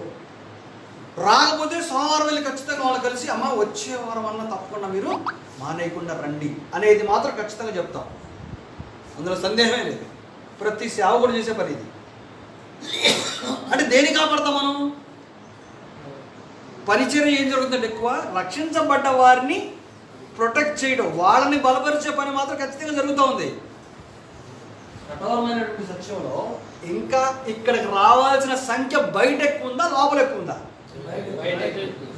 రాకపోతే సోమవారం వెళ్ళి ఖచ్చితంగా వాళ్ళు కలిసి అమ్మ వచ్చే వారం అన్న తప్పకుండా మీరు మానేయకుండా రండి అనేది మాత్రం ఖచ్చితంగా చెప్తాం. అందులో సందేహమే లేదు. ప్రతి సేవకుడు చేసే పని ఇది. అంటే దేన్ని కాపాడతాం మనం? పరిచర్య ఏం జరుగుతుందంటే ఎక్కువ రక్షించబడ్డ వారిని ప్రొటెక్ట్ చేయడం, వాళ్ళని బలపరిచే పని మాత్రం ఖచ్చితంగా జరుగుతూ ఉంది. కఠోరమైనటువంటి సత్యంలో ఇంకా ఇక్కడికి రావాల్సిన సంఖ్య బయట ఎక్కువ ఉందా, లోపల ఎక్కువ ఉందా?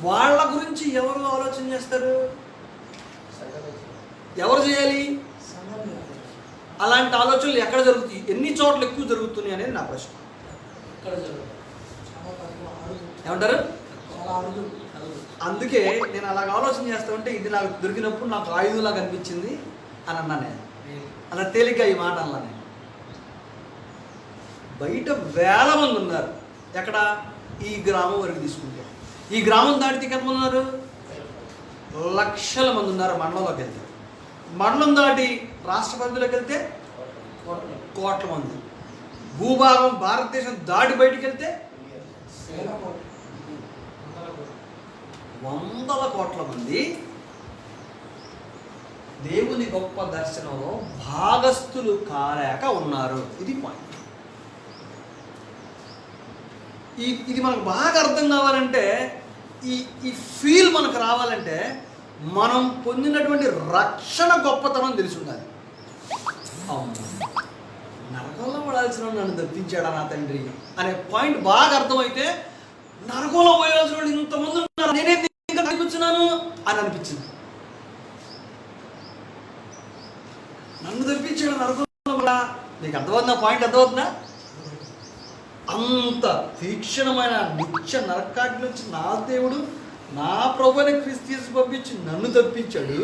వాళ్ళ గురించి ఎవరు ఆలోచన చేస్తారు? ఎవరు చేయాలి? అలాంటి ఆలోచనలు ఎక్కడ జరుగుతాయి, ఎన్ని చోట్ల ఎక్కువ జరుగుతున్నాయి అనేది నా ప్రశ్న. ఏమంటారు? అందుకే నేను అలాగ ఆలోచన చేస్తా ఉంటే ఇది నాకు దొరికినప్పుడు నాకు ఆయుధంలాగా అనిపించింది అని అన్నా. నేను అలా తేలిగ్గా ఈ మాట అన్నా. నేను బయట వేల మంది ఉన్నారు. ఎక్కడ? ఈ గ్రామం వరకు తీసుకుంటే ఈ గ్రామం దాటితే ఎంతమంది ఉన్నారు? లక్షల మంది ఉన్నారు. మండలంలోకి వెళ్తే, మండలం దాటి రాష్ట్ర పరిధిలోకి వెళ్తే కోట్ల మంది, భూభాగం భారతదేశం దాటి బయటికి వెళ్తే వందల కోట్ల మంది దేవుని గొప్ప దర్శనంలో భాగస్థులు కాలేక ఉన్నారు. ఇది పాయింట్. ఇది మనకు బాగా అర్థం కావాలంటే, ఈ ఫీల్ మనకు రావాలంటే మనం పొందినటువంటి రక్షణ గొప్పతనం తెలిసి ఉండాలి. అవును, నరకంలో పడాల్సిన నన్ను తప్పించాడా నా తండ్రి అనే పాయింట్ బాగా అర్థమైతే, నరకంలో పోయాల్సిన వాళ్ళు ఇంతమంది ఉన్నారు, నేనే ఇంకా కనిపించున్నాను అని అనిపించింది. నన్ను తప్పించాడు నరకంలో కూడా. నీకు అర్థమవుతుందా? పాయింట్ అర్థమవుతుందా? అంత తీక్షణమైన నిత్య నరకాగ్ని నుంచి నా దేవుడు నా ప్రభుని క్రీస్తు పంపించి నన్ను తప్పించాడు.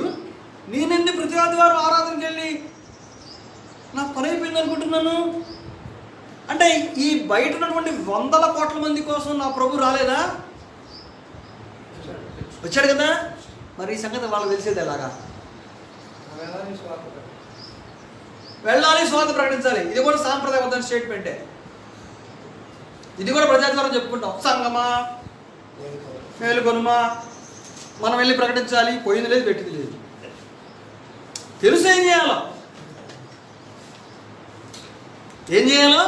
నేనెందుకు ప్రతి ఆదివారం ఆరాధనకి వెళ్ళి నాకు పని అయిపోయింది అనుకుంటున్నాను? అంటే ఈ బయట ఉన్నటువంటి వందల కోట్ల మంది కోసం నా ప్రభు రాలేదా? వచ్చాడు కదా. మరి ఈ సంగతి వాళ్ళకి తెలిసేది ఎలాగా? వెళ్ళాలి, స్వార్థ ప్రకటించాలి. ఇది కూడా సాంప్రదాయబద్ధ స్టేట్మెంటే. ఇది కూడా ప్రజాచారం చెప్పుకుంటాం. సంగమా, మేలుకొనుమా, మనం వెళ్ళి ప్రకటించాలి. పోయింది లేదు, పెట్టింది లేదు. తెలుసు ఏం చేయాలో, ఏం చేయాలో,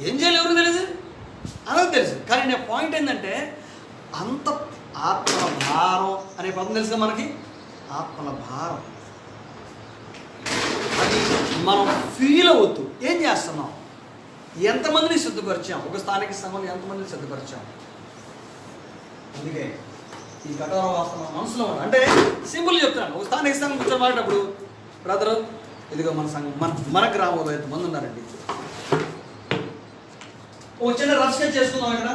ఏం చేయాలి ఎవరికి తెలుసు, అనేది తెలుసు. కానీ నా పాయింట్ ఏంటంటే, అంత ఆత్మల భారం అనే పదం తెలుసు మనకి. ఆత్మల భారం అది మనం ఫీల్ అవుతూ ఏం చేస్తున్నాం? ఎంతమందిని సిద్ధపరిచాం? ఒక స్థానిక సంఘంలో ఎంతమందిని సిద్ధపరిచాం? అందుకే ఈ కఠోర వాస్తవం మనసులో ఉంది. అంటే సింపుల్ చెప్తున్నాను. ఒక స్థానిక సంఘం కూర్చొని మాట్లాడేటప్పుడు, బ్రదరు ఇదిగో మన సంఘం, మన గ్రామంలో ఎంతమంది ఉన్నారండి, ఒక చిన్న రఫ్ చేసుకుందాం. ఇక్కడ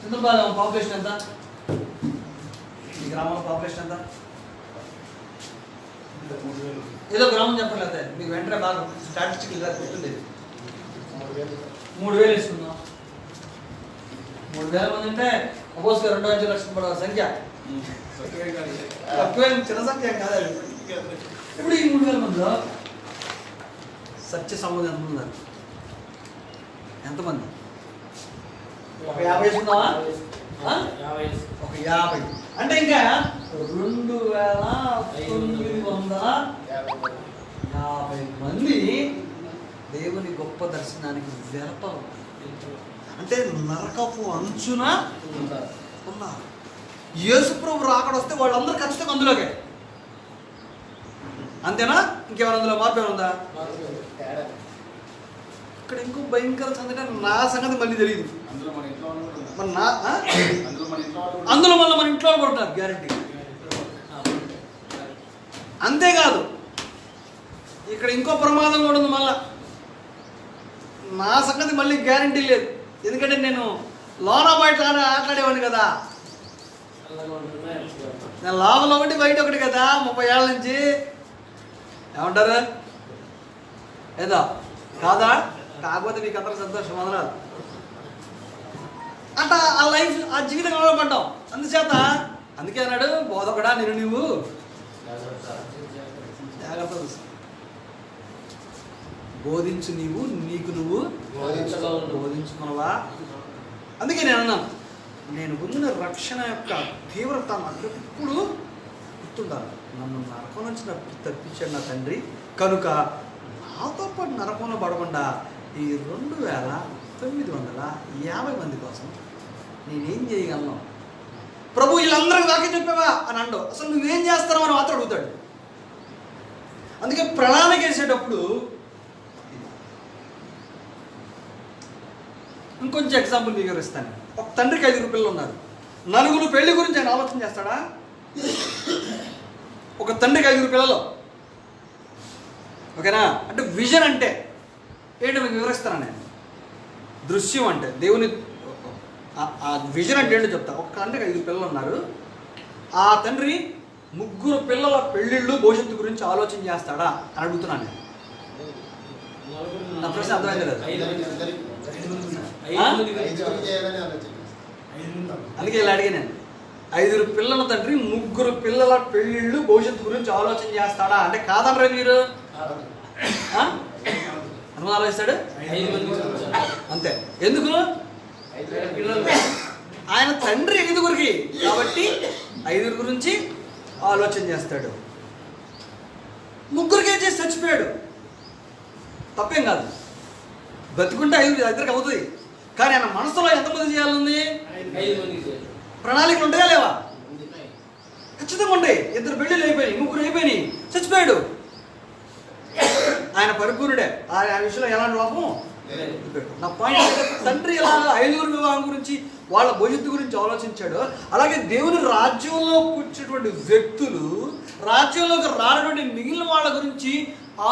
చంద్రబాబు పాపులేషన్ ఎంత? ఈ గ్రామంలో పాపులేషన్ ఎంత? ఏదో గ్రామం చెప్పలేదు, మీకు వెంటనే బాగా స్టాటిస్టికల్గా గుర్తుండేది. 3,000 వేసుకుందాం. 3,000 మంది అంటే ఒక్కోసారి 2 లక్షలు పడే సంఖ్య. చిన్న సంఖ్య కాదు. ఇప్పుడు ఈ 3,000 మందిలో సత్య సంబంధం ఎంతమంది ఉన్నారు? ఎంతమంది? ఒక 50 వేసుకుందామా? ఒక 50 అంటే ఇంకా 2,950 మంది దేవుని గొప్ప దర్శనానికి వెళత అంటే నరకపు అంచున ఉన్నారు. యేసుప్రభు రాకడ వస్తే వాళ్ళందరూ ఖచ్చితంగా అందులోకే. అంతేనా? ఇంకేమైనా అందులో మార్పు ఏమైనా ఉందా? ఇక్కడ ఇంకో భయంకర సంగతి, నా సంగతి మళ్ళీ తెలియదు. అందులో మళ్ళీ మన ఇంట్లో పడుతున్నారు గ్యారంటీ. అంతేకాదు, ఇక్కడ ఇంకో ప్రమాదం కూడా ఉంది. మళ్ళా నా సంగతి మళ్ళీ గ్యారంటీ లేదు. ఎందుకంటే నేను లోన బయట ఆటలాడేవాడిని కదా. నేను లోపల ఒకటి బయట ఒకటి కదా 30 ఏళ్ళ నుంచి. ఏమంటారు? ఏదో కాదా? కాకపోతే మీకు అందరూ సంతోషం వదరాదు అట్ట ఆ లైఫ్ ఆ జీవితం పడ్డాం. అందుకే అన్నాడు బోధకుడా నేను నువ్వు జాగ్రత్త బోధించు, నీవు నీకు నువ్వు బోధించుకున్నావా. అందుకే నేను అన్నాను, నేను పొందిన రక్షణ యొక్క తీవ్రత నాకు ఎప్పుడు గుర్తుండాలి. నన్ను నరకం నుంచి తప్పించాడు నా తండ్రి, కనుక నాతో పాటు నరకంలో పడకుండా ఈ 2950 మంది కోసం నేనేం చేయగలను? ప్రభు వీళ్ళందరికీ వాక్యం చెప్పావా అని అండవు. అసలు నువ్వేం చేస్తావు అని మాత్రం అడుగుతాడు. అందుకే ప్రణాళిక వేసేటప్పుడు ఇంకొంచెం ఎగ్జాంపుల్ మీకు వివరిస్తాను. ఒక తండ్రికి 5 పిల్లలు ఉన్నారు. 4 పెళ్లి గురించి ఆయన ఆలోచన చేస్తాడా? ఒక తండ్రికి 5 పిల్లలు, ఓకేనా? అంటే విజన్ అంటే ఏంటో మీకు వివరిస్తాను నేను. దృశ్యం అంటే దేవుని ఆ విజన్ అంటే ఏంటో చెప్తా. ఒక తండ్రికి 5 పిల్లలు ఉన్నారు. ఆ తండ్రి 3 పిల్లల పెళ్ళిళ్ళు భవిష్యత్తు గురించి ఆలోచన చేస్తాడా అని అడుగుతున్నాను నేను. నా ప్రశ్న అర్థమైంది కదా? అందుకే ఇలా అడిగా నేను. 5 పిల్లల తండ్రి 3 పిల్లల పెళ్ళిళ్ళు భవిష్యత్తు గురించి ఆలోచన చేస్తాడా అంటే కాదనరు మీరు. అనుమతి ఆలోచిస్తాడు అంతే. ఎందుకు? ఆయన తండ్రి 5 కాబట్టి 5 గురించి ఆలోచన చేస్తాడు. 3 చేసి చచ్చిపోయాడు, తప్పేం కాదు. బతికుంటే 5 అవుతుంది. కానీ ఆయన మనసులో ఎంతమంది చేయాలని ప్రణాళికలు ఉంటాయా లేవా? ఖచ్చితంగా ఉంటాయి. 2 పెళ్ళిళ్ళు అయిపోయినాయి, 3 అయిపోయినాయి, చచ్చిపోయాడు. ఆయన పరిపూర్ణుడే, ఆ విషయంలో ఎలాంటి లోపం. నా పాయింట్ తండ్రి ఎలా 5 వివాహం గురించి వాళ్ళ భవిష్యత్తు గురించి ఆలోచించాడో, అలాగే దేవుని రాజ్యంలో కూర్చున్నటువంటి వ్యక్తులు రాజ్యంలోకి రానటువంటి మిగిలిన వాళ్ళ గురించి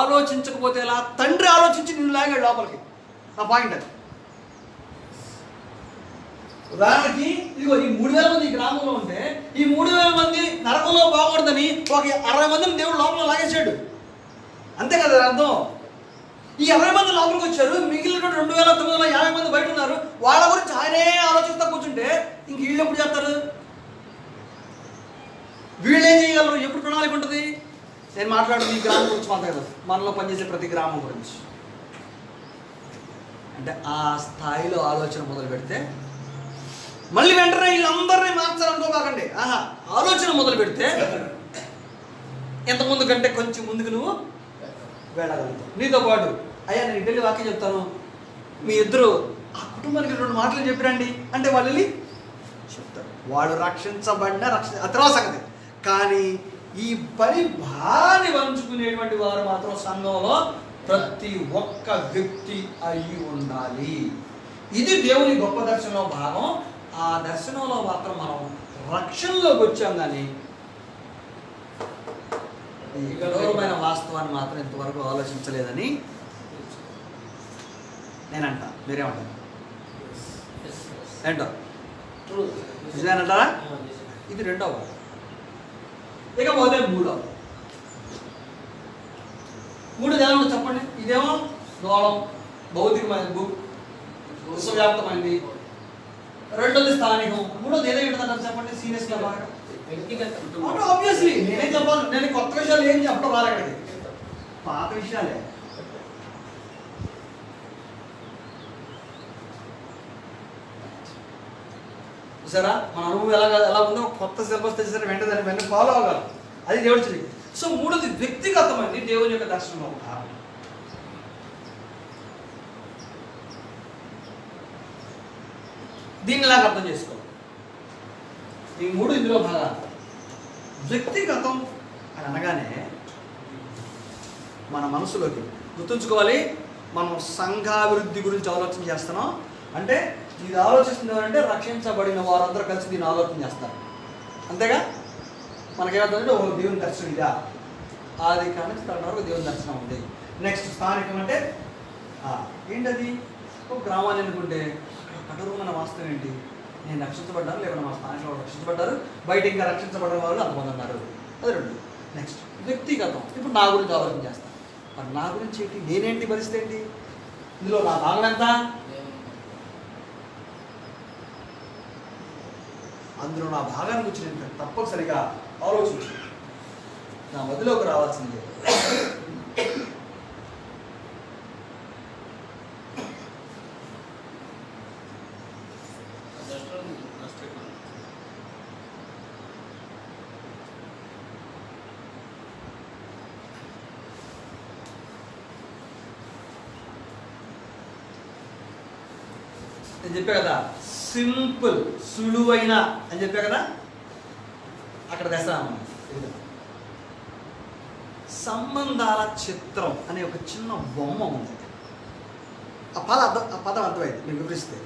ఆలోచించకపోతే ఎలా? తండ్రి ఆలోచించి నిన్ను లాగాడు లోపలికి. నా పాయింట్ అది. ఉదాహరణకి ఇదిగో ఈ 3000 మంది ఈ గ్రామంలో ఉంటే ఈ 3000 మంది నరకంలో బాగూడదని ఒక 60 మందిని దేవుడు లోపల లాగేశాడు. అంతే కదా అర్థం? ఈ 60 మంది లోపలికి వచ్చారు, మిగిలిన 2950 మంది బయట ఉన్నారు. వాళ్ళ గురించి ఆయనే ఆలోచిస్తా కూర్చుంటే ఇంక వీళ్ళు ఎప్పుడు చేస్తారు? వీళ్ళు ఏం చేయగలరు? ఎప్పుడు ప్రణాళిక ఉంటుంది? నేను మాట్లాడుతుంది ఈ గ్రామం గురించి మాట్లాడదు, మనలో పనిచేసే ప్రతి గ్రామం గురించి. అంటే ఆ స్థాయిలో ఆలోచన మొదలు పెడితే మళ్ళీ వెంటనే వీళ్ళందరినీ మార్చాలనుకోబాకండి. ఆలోచన మొదలు పెడితే ఎంతమంది కంటే కొంచెం ముందుకు నువ్వు వెళ్ళగలుగుతావు. నీతో పాటు అయ్యా నేను ఇటెళ్ళి వాక్యం చెప్తాను, మీ ఇద్దరు ఆ కుటుంబానికి 2 మాటలు చెప్పిరండి అంటే వాళ్ళు వెళ్ళి చెప్తారు. వాడు రక్షించబడిన అతరా సంగతి. కానీ ఈ పని భారాన్ని పంచుకునేటువంటి వారు మాత్రం సంఘంలో ప్రతి ఒక్క వ్యక్తి అయి ఉండాలి. ఇది దేవుని గొప్ప దర్శనంలో భాగం. ఆ దర్శనంలో మాత్రం మనం రక్షణలోకి వచ్చాం, కానీ ఈ గౌరవమైన వాస్తవాన్ని మాత్రం ఇంతవరకు ఆలోచించలేదని నేనంట. మీరేమంటారు? ఏంటో నిజమేనంటారా? ఇది 2వ. ఇకపోతే 3వ. 3 ఎలా ఉంటుంది చెప్పండి? ఇదేమో గోళం, భౌతికమైన విశ్వవ్యాప్తమైనది. 2వది స్థానికం. 3వది ఏదో ఏంటంటారు చెప్పండి? సీరియస్ గా బాగా ఆబ్వియస్లీ నేనేం చెప్పాలి? నేను కొత్త విషయాలు ఏం చెప్పడం రాలే, అక్కడికి పాత విషయాలే. చూసారా మన అనుభవం ఎలా ఉందో? కొత్త సిలబస్ తెచ్చేసరికి వెంటనే ఫాలో అవ్వాలి. అది దేవుడి చిరికి. సో 3వది వ్యక్తిగతమైనది, దేవుని యొక్క దర్శనంలో భాగం. దీన్ని ఇలాగ అర్థం చేసుకో. ఈ 3 ఇందులో భాగాలు. వ్యక్తిగతం అని అనగానే మన మనసులోకి గుర్తుంచుకోవాలి, మనం సంఘాభివృద్ధి గురించి ఆలోచన చేస్తున్నాం. అంటే ఇది ఆలోచిస్తుంది ఎవరంటే రక్షించబడిన వారందరూ కలిసి దీన్ని ఆలోచన చేస్తారు. అంతేగా? మనకేమవుతుందంటే ఓ దేవుని దర్శనం ఇదా, ఆది కాడి నుంచి తన వరకు దేవుని దర్శనం ఉంది. నెక్స్ట్ స్థానికం అంటే ఏంటది? ఒక గ్రామాన్ని ఎన్నుకుంటే కఠోరమైన వాస్తవం ఏంటి? నేను రక్షించబడ్డాను, లేకుండా మా స్థానికులు వాళ్ళు రక్షించబడ్డారు, బయట ఇంకా రక్షించబడిన వాళ్ళు అంతమంది ఉన్నారు. అది రెండు. నెక్స్ట్ వ్యక్తిగతం. ఇప్పుడు నా గురించి ఆలోచన చేస్తాను. మరి నా గురించి ఏంటి, నేనేంటి, పరిస్థితి ఏంటి, ఇందులో నా భాగం ఎంత, అందులో నా భాగాన్ని గురించి నేను తప్పనిసరిగా ఆలోచించు. నా మదిలోకి రావాల్సిందే. నేను చెప్పా కదా, సింపుల్, సులువైన అని చెప్పా కదా. అక్కడ తెస్తాను. సంబంధాల చిత్రం అనే ఒక చిన్న బొమ్మ ఉంది. ఆ పదం అర్థమైంది మీకు వివరిస్తే.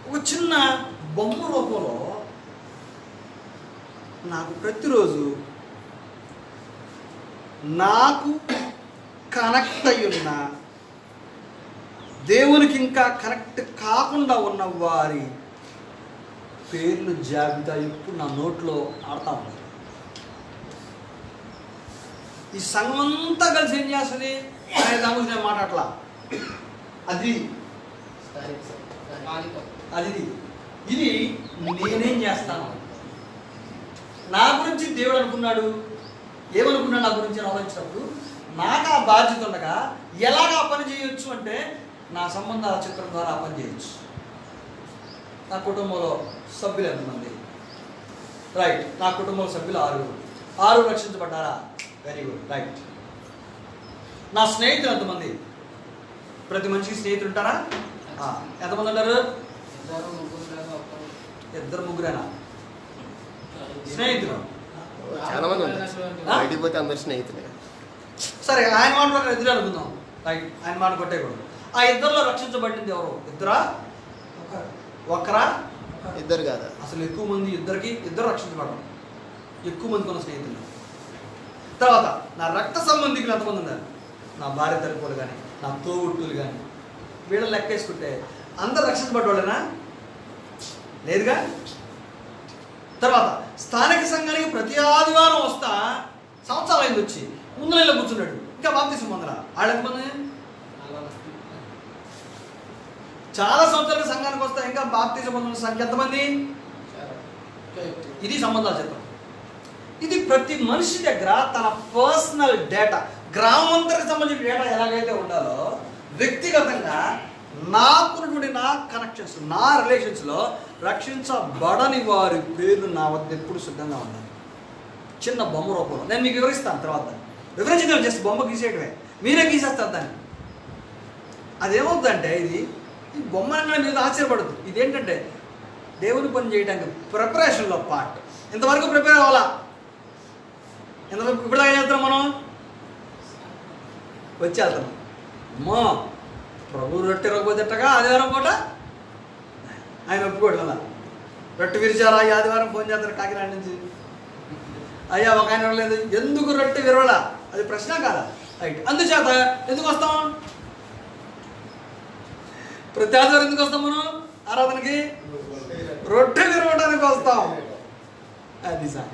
ఒక చిన్న బొమ్మ రూపంలో నాకు ప్రతిరోజు నాకు కనెక్ట్ అయి ఉన్న, దేవునికి ఇంకా కనెక్ట్ కాకుండా ఉన్న వారి పేర్లు జాబితా ఇప్పుడు నా నోట్లో ఆడుతూ ఉంది. ఈ సంఘం అంతా కలిసి ఏం చేస్తుంది అనే దాని గురించి నేను మాట్లాడలా. అది ఇది నేనేం చేస్తాను, నా గురించి దేవుడు అనుకున్నాడు, ఏమనుకున్నాడు నా గురించి ఆలోచించినప్పుడు నాకు ఆ బాధ్యత ఉండగా ఎలాగ ఆ పని చేయొచ్చు అంటే నా సంబంధాల చిత్రం ద్వారా ఆ పని చేయొచ్చు. నా కుటుంబంలో సభ్యులు ఎంతమంది? రైట్. నా కుటుంబంలో సభ్యులు 6 రక్షించబడ్డారా? Very good, right. నా స్నేహితులు ఎంతమంది? ప్రతి మనిషికి స్నేహితులు ఉంటారా? ఎంతమంది ఉంటారు? 2-3 స్నేహితులు. చాలా మంది బయటికి పోతే అందరు స్నేహితులే. సరే, ఆయన మాట ప్రకారం 2 అనుకుందాం. రైట్, ఆయన మాట కొట్టేయకూడదు. ఆ 2లో రక్షించబడింది ఎవరు? 2రా? ఒకరా? 2 కాదా? అసలు ఎక్కువ మంది 2 రక్షించబడరు. ఎక్కువ మంది కొన్న స్నేహితులు. తర్వాత నా రక్త సంబంధికులు ఎంతమంది ఉన్నారు? నా భార్య తరపులు కానీ, నా తోబుట్టులు కానీ, వీళ్ళని లెక్కేసుకుంటే అందరు రక్షించబడ్డోళ్ళేనా? లేదుగా. తర్వాత స్థానిక సంఘానికి ప్రతి ఆదివారం వస్తా, సంవత్సరాలు అయింది వచ్చి, ముందు నెలలో కూర్చున్నాడు, ఇంకా బాప్తిసం పొందరా? వాళ్ళు ఎంతమంది? చాలా సంవత్సరాలుగా సంఘానికి వస్తా, ఇంకా బాప్తిసం పొందిన సంఖ్య ఎంతమంది? ఇది సంబంధాల చిత్రం. ఇది ప్రతి మనిషి దగ్గర తన పర్సనల్ డేటా, గ్రామాంతరికి సంబంధించిన డేటా ఎలాగైతే ఉండాలో, వ్యక్తిగతంగా నాకున్నటువంటి నా కనెక్షన్స్, నా రిలేషన్స్లో రక్షించబడని వారి పేర్లు నా వద్ద ఎప్పుడు సిద్ధంగా ఉన్నాయి. చిన్న బొమ్మ రూపంలో నేను మీకు వివరిస్తాను. తర్వాత వివరించడం జస్ట్ బొమ్మ గీసేయడమే, మీరే గీసేస్తారు దాన్ని. అదేమవుతుందంటే ఈ బొమ్మ అనగానే మీరు ఆశ్చర్యపడద్దు. ఇదేంటంటే దేవుని పని చేయడానికి ప్రిపరేషన్లో పార్ట్. ఇంతవరకు ప్రిపేర్ అవ్వాలా. ఇంతవరకు ఇప్పుడు దాకా చేస్తాం మనం, వచ్చేస్తాం. అమ్మో, ప్రభు రొట్టె రొబ్బోదట్టగా ఆదివారం పూట ఆయన ఒప్పుకోడు. అలా రొట్టె విరిచారా? ఈ ఆదివారం ఫోన్ చేస్తారు కాకినాడ నుంచి. అయ్యా ఒక ఆయన లేదు, ఎందుకు రొట్టె విరవలా? అది ప్రశ్న కాదా? రైట్. అందుచేత ఎందుకు వస్తాం? ప్రతి ఆదివారం ఎందుకు వస్తాం మనం ఆరాధనకి? రొట్టె విరవడానికి వస్తాం. అది సార్.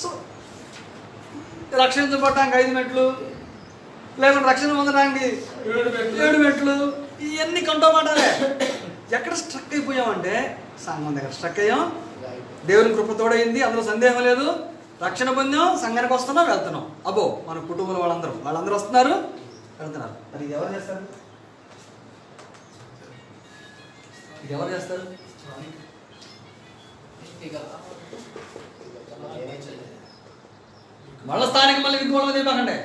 సో రక్షించబడటానికి 5 మెట్లు, లేకుంటే రక్షణ పొందడానికి 7 మెట్లు, ఇవన్నీ కంటోమాటాలే. ఎక్కడ స్ట్రక్ అయిపోయామంటే సంఘం దగ్గర స్ట్రక్ అయ్యాం. దేవుని కృప తోడైంది, అందులో సందేహం లేదు. రక్షణ పొందాం, సంఘానికి వస్తున్నాం, వెళ్తున్నాం. అబ్బో, మన కుటుంబంలో వాళ్ళందరూ వస్తున్నారు, వెళ్తున్నారు. మరి ఇది ఎవరు చేస్తారు? మళ్ళీ స్థానిక మళ్ళీ విద్వాళ్ళ చెప్పకండి,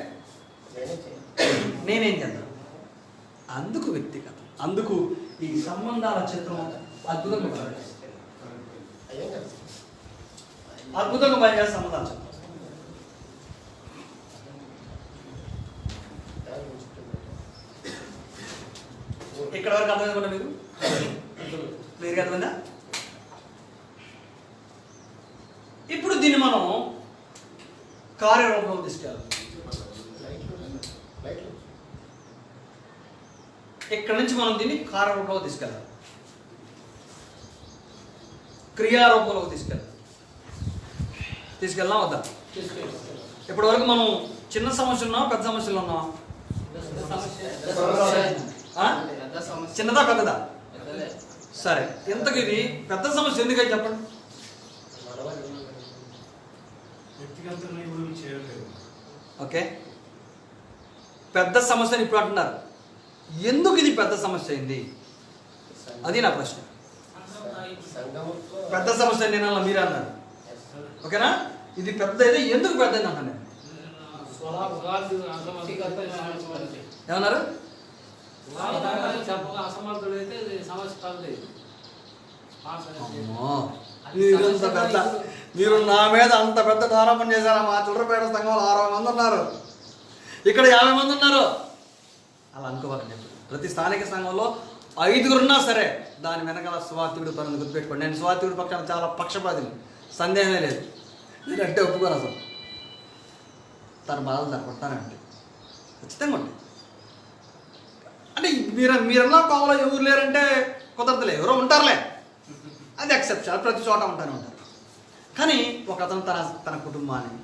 నేనేం చేద్దాం. అందుకు వ్యక్తిగతం, అందుకు ఈ సంబంధాల చిత్రం అద్భుతంగా పనిచేసే సంబంధాల చిత్రం. ఇక్కడ వరకు అర్థమైందా మీరు? క్లియర్గా అర్థమైందా? ఇప్పుడు దీన్ని మనం కార్యరూపంలో తీసుకెళ్ళాలి. ఇక్కడ నుంచి మనం దీన్ని కార్యరూపంలోకి తీసుకెళ్ళాలి, క్రియారూపంలోకి తీసుకెళ్ళాం వద్దా? ఇప్పటి వరకు మనం చిన్న సమస్య ఉన్నాం, పెద్ద సమస్యలు ఉన్నాం. చిన్నదా పెద్దదా? సరే, ఇంతకు ఇది పెద్ద సమస్య ఎందుకని చెప్పండి. ఓకే, పెద్ద సమస్యని ఇప్పుడు అంటున్నారు. ఎందుకు ఇది పెద్ద సమస్య అయింది? అది నా ప్రశ్న. పెద్ద సమస్య నేను అలా మీరే అన్నారు. ఓకేనా? ఇది పెద్ద అయితే ఎందుకు పెద్ద అంటాను నేను. ఏమన్నారు? మీరు నా మీద అంత పెద్ద ఆరోపణ చేశారా? మా చిల్లరపేట సంఘంలో 60 మంది ఉన్నారు, ఇక్కడ 50 మంది ఉన్నారు. అలా అనుకోవాలని చెప్పి ప్రతి స్థానిక సంఘంలో 5 ఉన్నా సరే దాని వెనకాల స్వార్థుడు పనులు గుర్తుపెట్టుకోండి. నేను స్వార్థుడి పక్షాన చాలా పక్షపాతిని, సందేహమే లేదు. నేను అంటే ఒప్పుకోను అసలు. తన బాధలు తనపడతానంటే ఖచ్చితంగా ఉంటాయి. అంటే మీరన్నా కోవలో ఎవరు లేరంటే కుదరదులే, ఎవరో ఉంటారులే, అది ఎక్సెప్షన్. ప్రతి చోట ఉంటానే ఉంటారు. కానీ ఒక అతను తన కుటుంబాన్ని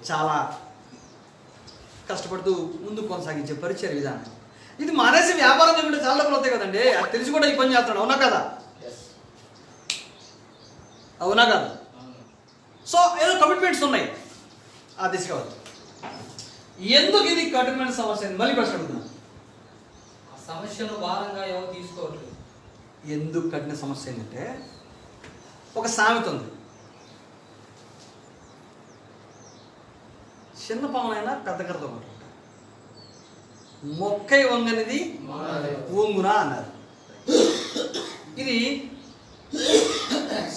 చాలా కష్టపడుతూ ముందుకు కొనసాగించే పరిచయ విధానం. ఇది మానేసి వ్యాపారం చేయకుంటే చాలా డబ్బులు అవుతాయి కదండి. అది తెలిసి కూడా ఈ పని చేస్తున్నాడు. అవునా కదా? అవునా కదా? సో ఏదో కమిట్మెంట్స్ ఉన్నాయి, ఆ దిశగా వద్దు. ఎందుకు ఇది కఠినమైన సమస్య? మళ్ళీ ప్రశ్న అడుగుతున్నా. సమస్యను భారంగా ఎవరు తీసుకోవట్లేదు. ఎందుకు కఠిన సమస్య ఏంటంటే, ఒక సామెత ఉంది, చిన్న పామునైనా పెద్ద కర్రతో కొట్టుకుంటారు, మొక్కై వంగనిది వంగునా అన్నారు. ఇది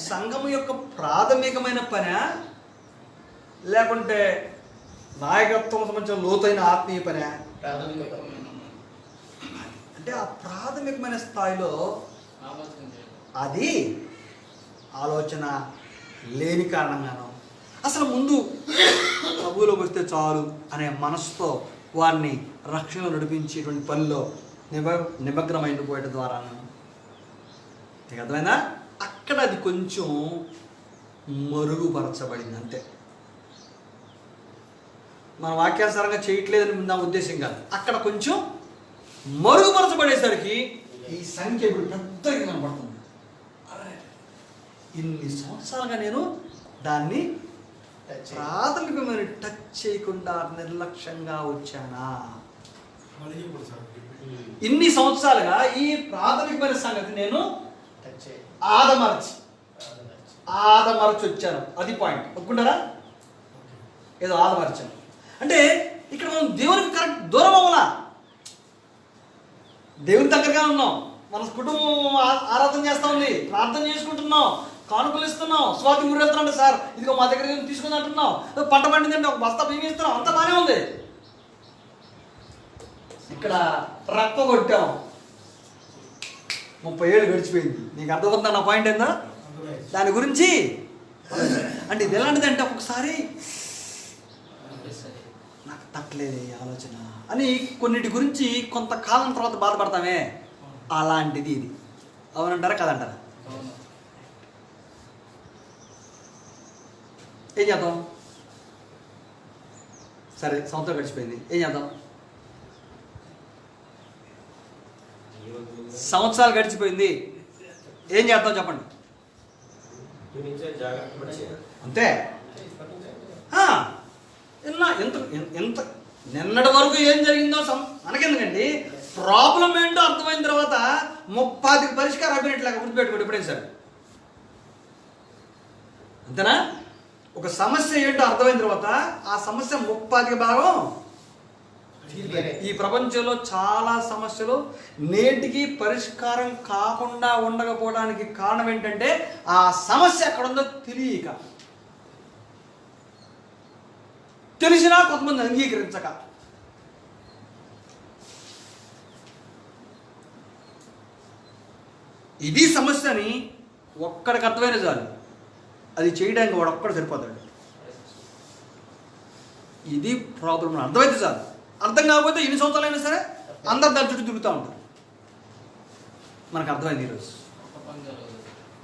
సంఘం యొక్క ప్రాథమికమైన పని, లేకుంటే నాయకత్వం సంబంధించిన లోతైన ఆత్మీయ పని? అంటే ఆ ప్రాథమికమైన స్థాయిలో అది ఆలోచన లేని కారణంగానో, అసలు ముందు ప్రభువులోకి వస్తే చాలు అనే మనసుతో వారిని రక్షణ నడిపించేటువంటి పనిలో నిమగ్నమైపోయడం ద్వారా నీకు అర్థమైందా? అక్కడ అది కొంచెం మరుగుపరచబడింది అంతే. మన వాక్యానుసారంగా చేయట్లేదని నా ఉద్దేశం కాదు. అక్కడ కొంచెం మరుగుపరచబడేసరికి ఈ సంఖ్య ఇప్పుడు పెద్దగా కనపడుతుంది. ఇన్ని సంవత్సరాలుగా నేను దాన్ని ప్రాథమికమైన టచ్ చేయకుండా నిర్లక్ష్యంగా వచ్చానా? ఇన్ని సంవత్సరాలుగా ఈ ప్రాథమికమైన సంగతి నేను ఆదమర్చి వచ్చాను. అది పాయింట్. ఒప్పుకుంటారా? ఏదో ఆదమర్చాను అంటే ఇక్కడ మనం దేవునికి కరెక్ట్ దూరం అవ్వాలా, దేవుని దగ్గరగా ఉన్నాం, మన కుటుంబం ఆరాధన చేస్తా ఉంది, ప్రార్థన చేసుకుంటున్నాం, కానుకలు ఇస్తున్నాం, స్వాతి ఊరు వెళ్తున్నాం, సార్ ఇదిగో మా దగ్గర తీసుకుని అంటున్నాం, పంట పండిందంటే ఒక బస్తా బియ్యం ఇస్తున్నాం, అంతా బాగానే ఉంది. ఇక్కడ రక్త కొట్టాం, 30 ఏళ్ళు గడిచిపోయింది. నీకు అర్థమవుతుందా నా పాయింట్ ఏందా? దాని గురించి అంటే ఇది ఎలాంటిదంటే, ఒకసారి నాకు తట్టలేదు ఈ ఆలోచన అని కొన్నిటి గురించి కొంతకాలం తర్వాత బాధపడతామే, అలాంటిది ఇది. అవునంటారా కదంటారా? ఏం చేద్దాం? సరే, సంవత్సరం గడిచిపోయింది, ఏం చేద్దాం? సంవత్సరాలు గడిచిపోయింది, ఏం చేద్దాం చెప్పండి? అంతే. ఎంత నిన్నటి వరకు ఏం జరిగిందో మనకెందుకండి, ప్రాబ్లం ఏంటో అర్థమైన తర్వాత 30 పరిష్కారం అయిపోయినట్లాగా గుర్తుపెట్టుకోండి ఎప్పుడైనా సరే. అంతేనా? ఒక సమస్య ఏంటో అర్థమైన తర్వాత ఆ సమస్య 30 భాగం. ఈ ప్రపంచంలో చాలా సమస్యలు నేటికి పరిష్కారం కాకుండా ఉండకపోవడానికి కారణం ఏంటంటే, ఆ సమస్య ఎక్కడ ఉందో తెలియక, తెలిసినా కొంతమంది అంగీకరించక. ఇది సమస్యని ఒక్కడికి అర్థమైన చాలు, అది చేయడానికి వాడు ఒక్కడు సరిపోతాడు. ఇది ప్రాబ్లం అర్థమైతే చాలు. అర్థం కాకపోతే ఎన్ని సంవత్సరాలైనా సరే అందరు దాని చుట్టూ తిరుగుతూ ఉంటారు. మనకు అర్థమైంది ఈరోజు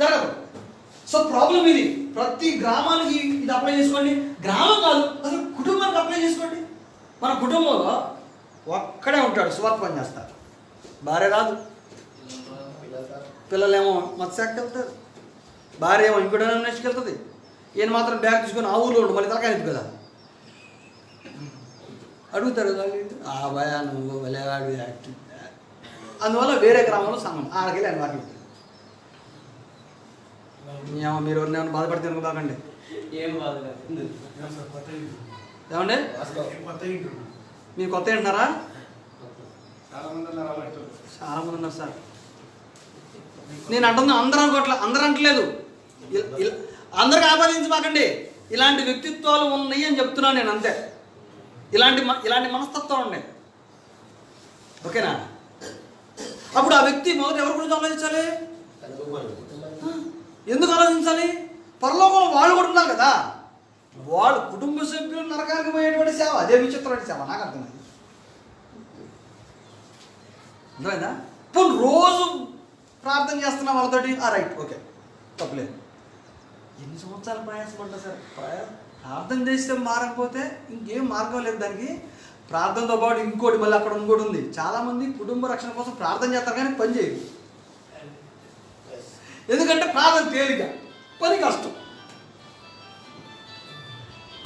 జరగదు. సో ప్రాబ్లం ఇది. ప్రతి గ్రామానికి ఇది అప్లై చేసుకోండి. గ్రామం కాదు, అసలు కుటుంబానికి అప్లై చేసుకోండి. మన కుటుంబంలో ఒక్కడే ఉంటాడు, సువార్త పని చేస్తారు, భార్య రాదు, పిల్లలేమో మత్స్యానికి వెళ్తారు, భార్య ఏమో ఇంకోటి నెక్స్ట్కి వెళ్తుంది, ఈయన మాత్రం బ్యాగ్ తీసుకొని ఆ ఊళ్ళో ఉండు, మళ్ళీ తలకాయ కదా అడుగుతారు ఆ భయ నువ్వు వెళ్ళేవాడు యాక్టివ్. అందువల్ల వేరే గ్రామంలో సంబంధం ఆడకెళ్ళి ఆయన వాటి మీరు ఎవరిని బాధపడితే కాకండి. ఏం బాధ ఏమండి మీరు కొత్త ఏంటున్నారా? చాలా మంది ఉన్నారు సార్. నేను అంటున్నా అందరూ అనుకోవట్లే, అందరూ అంటలేదు, అందరికి ఆపాదించమాకండి. ఇలాంటి వ్యక్తిత్వాలు ఉన్నాయి అని చెప్తున్నాను నేను, అంతే. ఇలాంటి మనస్తత్వాలు ఉన్నాయి, ఓకేనా? అప్పుడు ఆ వ్యక్తి మొదట ఎవరి గురించి ఆలోచించాలి? ఎందుకు ఆలోచించాలి? పరలోకంలో వాళ్ళు కూడా ఉన్నారు కదా, వాళ్ళు కుటుంబ సభ్యులు నరకానికి పోయేటువంటి సేవ, అదే విచిత్రమైన సేవ. నాకు అర్థమైంది, అర్థమైందా? ఇప్పుడు రోజు ప్రార్థన చేస్తున్నా వాళ్ళతోటి, రైట్, ఓకే, తప్పలేదు. ఎన్ని సంవత్సరాలు ప్రయాసపడ్డా సార్, ప్రార్థన చేస్తే మారకపోతే ఇంకేం మార్గం లేదు దానికి. ప్రార్థనతో పాటు ఇంకోటి, మళ్ళీ అక్కడ ఇంకోటి ఉంది. చాలామంది కుటుంబ రక్షణ కోసం ప్రార్థన చేస్తారు కానీ పని చేయరు. ఎందుకంటే ప్రార్థన తేలిక, పని కష్టం.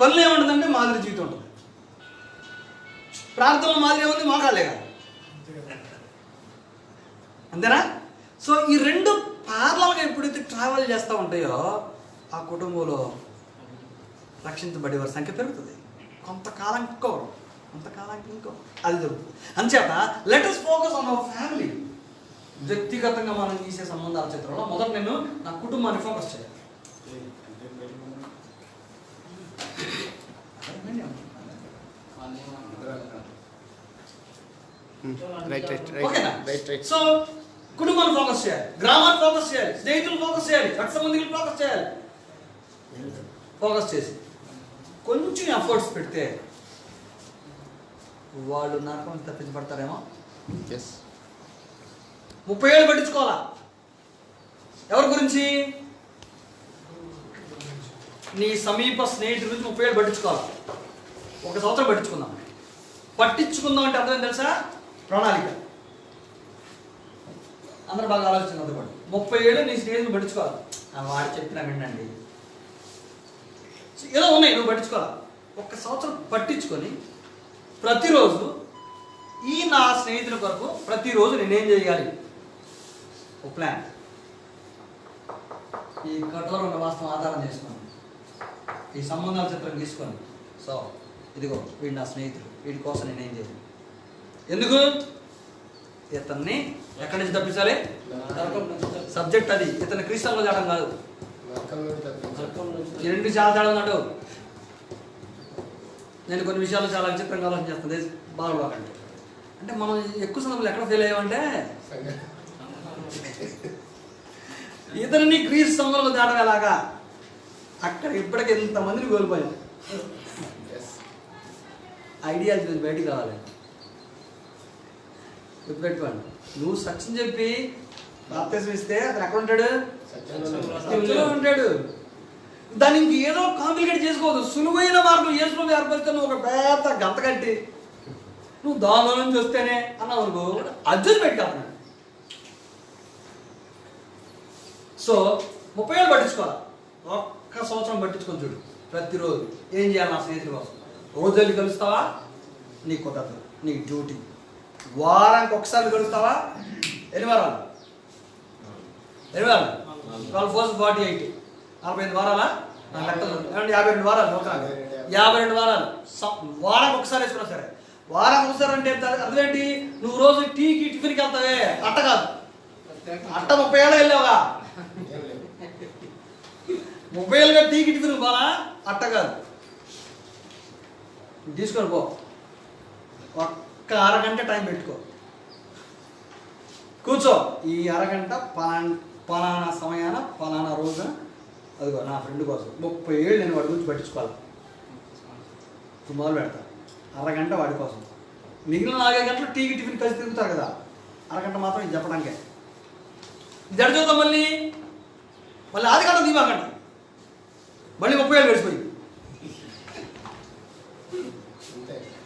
పనులు ఏముంటుందంటే మాదిరి జీవితం ఉంటుంది. ప్రార్థనలో మాదిరి ఏముంది? మోకాళ్ళే కదా, అంతేనా? సో ఈ రెండు పార్లర్గా ఎప్పుడైతే ట్రావెల్ చేస్తూ ఉంటాయో ఆ కుటుంబంలో రక్షించబడే వారి సంఖ్య పెరుగుతుంది. కొంతకాలానికి ఇంకో అది జరుగుతుంది. అంచేత let us focus on our family. వ్యక్తిగతంగా మనం తీసే సంబంధాల చిత్రంలో మొదట నేను నా కుటుంబాన్ని ఫోకస్ చేయాలి. సో కుటుంబాన్ని ఫోకస్ చేయాలి, గ్రామాన్ని ఫోకస్ చేయాలి, స్నేహితులు ఫోకస్ చేయాలి, రక్త సంబంధికులు ఫోకస్ చేయాలి. ఫోకస్ చేసి కొంచెం ఎఫర్ట్స్ పెడితే వాళ్ళు నరకం తప్పించబడతారేమో. 30 ఏళ్ళు పట్టించుకోవాలా. ఎవరి గురించి? నీ సమీప స్నేహితుడి గురించి 30 ఏళ్ళు పట్టించుకోవాలి. 1 సంవత్సరం పట్టించుకుందాం అంటే అర్థం తెలుసా? ప్రణాళిక. అందరూ బాగా ఆలోచించారు. 30 ఏళ్ళు నీ స్నేహితులు పట్టించుకోవాలి. వాడు చెప్పినా వినండి, ఏదో ఉన్నాయి, నువ్వు పట్టించుకోవాలి. 1 సంవత్సరం పట్టించుకొని ప్రతిరోజు ఈ నా స్నేహితుల కొరకు ప్రతిరోజు నేనేం చేయాలి, ఒక ప్లాన్. ఈ కఠోరమైన వాస్తవం ఆధారం చేసుకొని ఈ సంబంధాల చిత్రం తీసుకొని, సో ఇదిగో వీడు నా స్నేహితుడు, వీడి కోసం నేనేం చేయాలి. ఎందుకు? ఇతన్ని ఎక్కడి నుంచి తప్పించాలి? సబ్జెక్ట్ అది. ఇతను క్రీస్తులో చేయడం కాదు, ఈ రెండు చాలా తేడా ఉన్నాడు. నేను కొన్ని విషయాలు చాలా విచిత్రంగా ఆలోచన చేస్తుంది. బాగుండాలంటే అంటే మనం ఎక్కువ సందర్భాలు ఎక్కడ ఫెయిల్ అయ్యామంటే ఇతరుని క్రీస్తు సంఘంలో తేడం ఎలాగా, అక్కడ ఇప్పటికి ఎంతమందిని కోల్పోయాం. ఐడియాలజీ నుంచి బయటికి రావాలి. గుర్తుపెట్టుకోండి, నువ్వు సత్యం చెప్పి బాప్తిజం ఇస్తే అతను ఎక్కడ ఉంటాడు? సత్యంలో ఉంటాడు. దాన్ని ఇంకేదో కాంప్లికేట్ చేసుకోవద్దు. సులువైన మార్గం యేసుప్రభు ఏర్పరిస్తే నువ్వు ఒక పెద్ద గంత కట్టి నువ్వు దానిలో నుంచి వస్తేనే అన్నావు అనుకో, అర్జున్ పెట్టుకోవాలి. సో 30 ఏళ్ళు పట్టించుకోవాలి. 1 సంవత్సరం పట్టించుకొని చూడు. ప్రతిరోజు ఏం చేయాలి నా స్నేహితుల కోసం? రోజు వెళ్ళి కలుస్తావా? నీ కుదరదు, నీ డ్యూటీ. వారానికి ఒకసారి కలుస్తావా? ఎన్ని వారాలు? 12 4 48 45 వారాలా? 52 వారాలు. 52 వారాలు వారానికి ఒకసారి వేసుకున్నా సరే. వారానికి ఒకసారి అంటే అర్థం ఏంటి? నువ్వు రోజు టీకి టిఫిన్కి వెళ్తావే, అట్ట కాదు. అట్ట 30 ఏళ్ళు వెళ్ళావుగా, 30 ఏళ్ళుగా టీకి టిఫిన్ పోనా? అట్ట కాదు. తీసుకొని పో. 1 అరగంట టైం పెట్టుకో, కూర్చో. ఈ అరగంట పలానా సమయాన పలానా రోజున అదిగో నా ఫ్రెండ్ కోసం 30 ఏళ్ళు నేను వాడి గురించి పట్టించుకోవాలి. మొదలు పెడతా. అరగంట వాడి కోసం, మిగిలిన 4 గంటలు టీకి టిఫిన్ కలిసి తిరుగుతారు కదా, అరగంట మాత్రం ఇది చెప్పడానికే. ఇది ఎడ చదువుతాం మళ్ళీ ఆది కాండం దీపాకండి, మళ్ళీ 30 ఏళ్ళు గడిచిపోయింది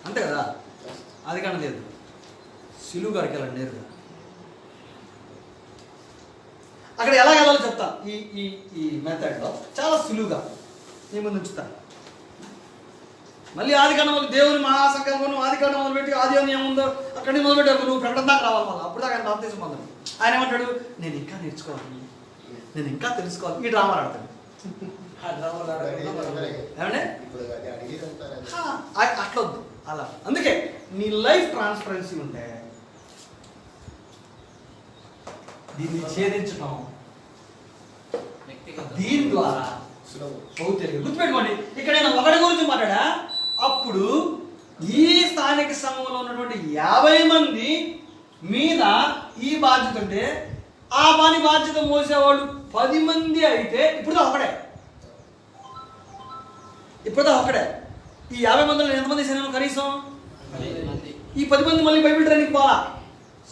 అంతే కదా. ఆది కాండం లేదు, సిలువు గారికి వెళ్ళండి నేరుగా. అక్కడ ఎలా వెళ్ళాలో చెప్తా. ఈ ఈ ఈ మెథడ్లో చాలా సులువుగా నీ ముందు ఉంచుతాను. మళ్ళీ ఆదికాండం మొదలు దేవుని మహాసంకల్పం ఆదికాండం మొదలుపెట్టి ఆది అని ఏముందో అక్కడి నుంచి మొదలుపెట్టావు, నువ్వు ప్రకటన దాకా రావాలి. మళ్ళీ అప్పుడు దాకా ఆయన బాప్తిసం పొందాడు. ఆయన ఏమంటాడు, నేను ఇంకా నేర్చుకోవాలి, నేను ఇంకా తెలుసుకోవాలి. ఈ డ్రామాలు ఆడతాడు. ఏమంటే అట్లా వద్దు అలా. అందుకే నీ లైఫ్ ట్రాన్స్పరెన్సీ ఉంటే దీన్ని ఛేదించడం దీని ద్వారా గుర్తుపెట్టుకోండి. ఇక్కడ నేను ఒకటి గురించి మాట్లాడా, అప్పుడు ఈ స్థానిక సంఘంలో ఉన్నటువంటి 50 మంది మీద ఈ బాధ్యత ఉంటే ఆ పని బాధ్యత మోసేవాళ్ళు 10 మంది అయితే ఇప్పుడు ఒకడే. ఈ 50 మందిలో ఎంతమంది శరీరం కనీసం ఈ 10 మంది మళ్ళీ బైబిల్ ట్రైనింగ్ పోలా.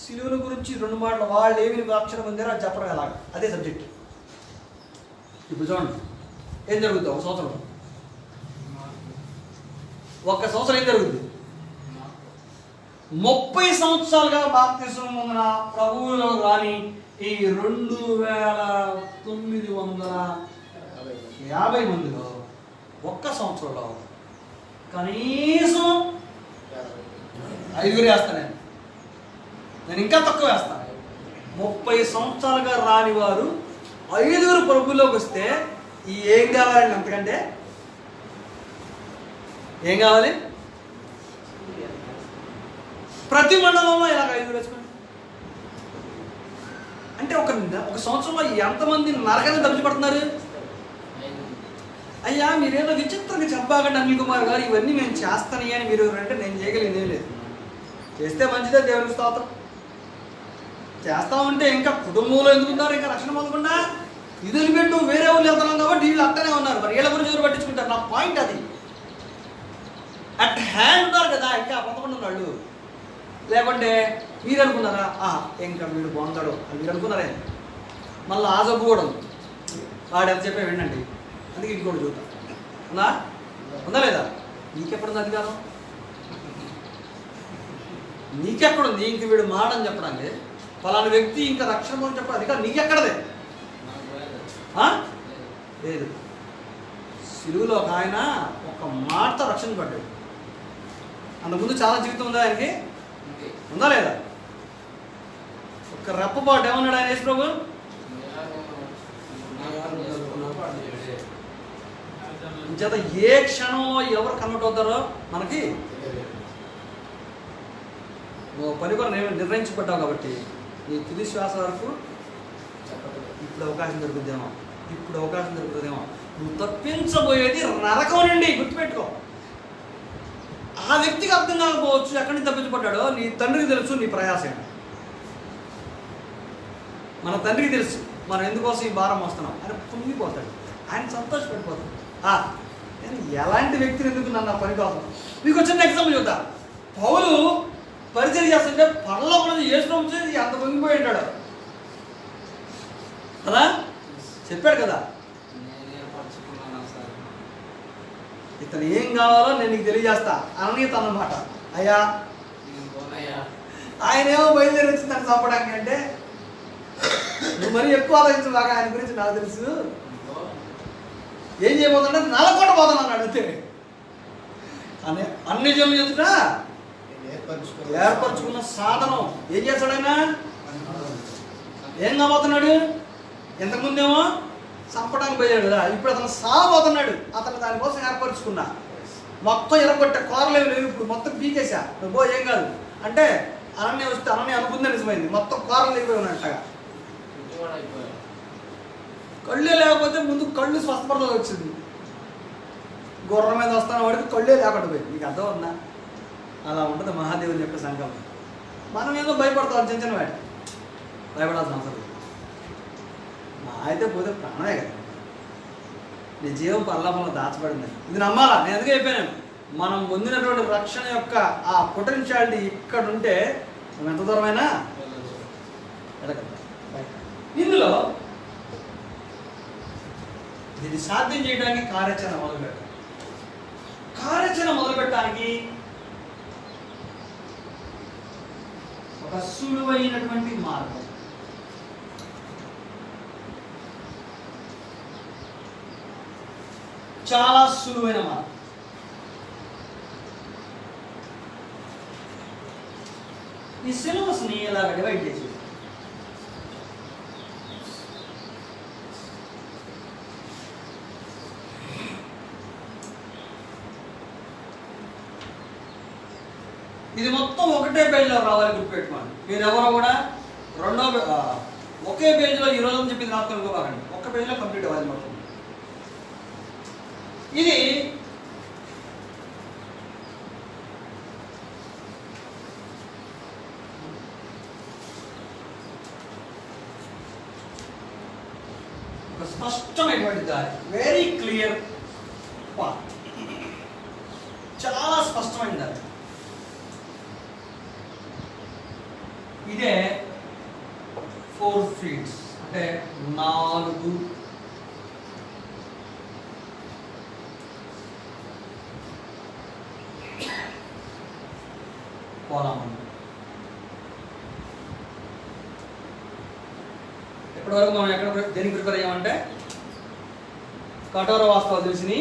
సిలువల గురించి 2 మాటలు వాళ్ళు ఏమి అక్షరం పొందారో అది చెప్పడం ఎలాగ, అదే సబ్జెక్ట్. ఇప్పుడు చూడండి ఏం జరుగుతుంది. ఒక సంవత్సరం ఏం జరుగుతుంది? 30 సంవత్సరాలుగా బాప్తిసం పొందిన ప్రభువులో కానీ ఈ 2950 మందిలో ఒక్క సంవత్సరంలో కనీసం 5 వేస్తాను. నేను ఇంకా తక్కువ వేస్తాను. 30 సంవత్సరాలుగా రాని వారు 5 ప్రభువులోకి వస్తే ఏం కావాలండి? అంతకంటే ఏం కావాలి? ప్రతి మండలంలో ఇలాగ 5 వేసుకోండి. అంటే ఒక సంవత్సరంలో ఎంతమంది నరకంగా తప్పించబడుతున్నారు? అయ్యా మీరేదో విచిత్రంగా చెప్పాకండి అనిల్ కుమార్ గారు, ఇవన్నీ మేము చేస్తాను అని మీరు అంటే నేను చేయగలిగింది ఏం లేదు. చేస్తే మంచిదే, దేవునికి స్తోత్రం. చేస్తామంటే ఇంకా కుటుంబంలో ఎందుకున్నారు, ఇంకా రక్షణ పొందకుండా ఇది పెట్టు వేరే వాళ్ళు వెళ్తున్నాం కాబట్టి వీళ్ళు అట్టనే ఉన్నారు. మరి వీళ్ళ గురించి ఎవరు పట్టించుకుంటారు? నా పాయింట్ అది. అట్ హ్యాండ్ ఉన్నారు కదా ఇంకా 11 వాళ్ళు. లేకుంటే మీరు అనుకున్నారా ఇంకా వీడు బాగుంటాడు అని మీరు అనుకున్నారే? మళ్ళీ ఆ జబ్బు కూడా ఉంది. వాడు ఎంత చెప్పే వినండి. అందుకే ఇంకోటి చూద్దాం. ఉందా లేదా? నీకెక్కడుంది అధికారం? నీకెక్కడుంది? ఇంక వీడు మాడని చెప్పడానికి ఫలానా వ్యక్తి ఇంకా రక్షణ అని చెప్పడం అధికారం నీకెక్కడదే? లేదు. సిలువలో ఒక ఆయన ఒక మాట రక్షణ పడ్డాడు. అంతకుముందు చాలా జీవితం ఉందా ఆయనకి? ఉందా లేదా? ఒక రెప్పపాటు ఏమన్నాడు ఆయన? యేసు ప్రభు చేత ఏ క్షణంలో ఎవరు కన్వర్ట్ అవుతారో మనకి పని కూడా నిర్ణయించబడ్డావు కాబట్టి నీ తుది శ్వాస వరకు ఇప్పుడు అవకాశం దొరుకుతుందేమో. నువ్వు తప్పించబోయేది నరకం నుండి. గుర్తుపెట్టుకో. ఆ వ్యక్తికి అర్థం కాకపోవచ్చు ఎక్కడి నుంచి తప్పించబడ్డాడో. నీ తండ్రికి తెలుసు నీ ప్రయాసం. మన తండ్రికి తెలుసు మనం ఎందుకోసం ఈ భారం వస్తున్నాం. ఆయన పొంగిపోతాడు, ఆయన సంతోషపడిపోతాడు. నేను ఎలాంటి వ్యక్తిని ఎందుకు నన్ను ఆ పని కోసం. మీకు చిన్న ఎగ్జాంపుల్ చెబుతా. పౌలు పరిచయం చేస్తుంటే పనిలో ఉన్నది యేసు అంత పొంగిపోయి ఉంటాడు కదా, చెప్పాడు కదా. ఇతను ఏం కావాలో నేను నీకు తెలియజేస్తా అననీయత అన్నమాట. అయ్యా ఆయన ఏమో బయలుదేరి వచ్చి తను చంపడానికి అంటే నువ్వు మరీ ఎక్కువ ఆలోచించు బాగా. ఆయన గురించి నాకు తెలుసు. ఏం చేయబోతుంటే నలకొండ పోతాను అన్నాడు అంతే. అన్ని జనులు చెప్తున్నా ఏర్పరచుకున్న సాధనం ఏం చేస్తాడు ఆయన? ఏం కాబోతున్నాడు? ఇంతకుముందేమో చంపడానికి పోయాడు కదా, ఇప్పుడు అతను సాగబోతున్నాడు. అతను దానికోసం ఏర్పరచుకున్నా. మొత్తం ఎరగొట్టే కూరలేవు లేవు, ఇప్పుడు మొత్తం పీకేసా. నువ్వు ఏం కాదు అంటే అనన్య వస్తే అనన్య అనుకుందే నిజమైంది. మొత్తం కూరలు లేకపోయి ఉన్నట్టుగా. కళ్ళే లేకపోతే ముందు కళ్ళు స్వస్థపడత వచ్చింది. గుర్రం మీద వస్తాను వాడికి కళ్ళే లేకుండా పోయింది. నీకు అర్థం ఉందా? అలా ఉంటుంది మహాదేవుని యొక్క సంకల్పం. మనం ఏదో భయపడతాం చిన్న చిన్న వాటి, భయపడాల్సిన అవసరం లేదు. అయితే పోతే ప్రాణమే కదా. నీ జీవం పరలోకంలో దాచబడింది. ఇది నమ్మాలా? నేను ఎందుకు చెప్పాను, మనం పొందినటువంటి రక్షణ యొక్క ఆ పొటెన్షియాలిటీ ఇక్కడ ఉంటే మనం ఎంత దూరమైనా వెళ్ళగలుగుతాం. ఇందులో దీన్ని సాధ్యం చేయడానికి కార్యాచరణ మొదలుపెట్టాలి. కార్యాచరణ మొదలుపెట్టడానికి ఒక సులువైనటువంటి మార్గం. చాలా సులువైన మార్గం. ఈ సిలబస్ని ఇలాగ డివైడ్ చేసి ఇది మొత్తం ఒకటే పేజీలో రావాలి, గుర్తుపెట్టుకోండి. మీరు ఎవరో కూడా ఒకే పేజీలో ఈ రోజు చెప్పింది రాసుకోవాలండి. ఒక్క పేజీలో కంప్లీట్ అవ్వాలి మొత్తం. ఇది ఒక స్పష్టమైనటువంటి దారి, వెరీ క్లియర్ పాత్, చాలా స్పష్టమైన దారి. ఇదే 4 ఫీట్స్ అంటే 4 పొలం. ఇప్పటివరకు మనం దేనికి ప్రిపేర్ అయ్యామంటే కఠోర వాస్తవాలు తెలిసి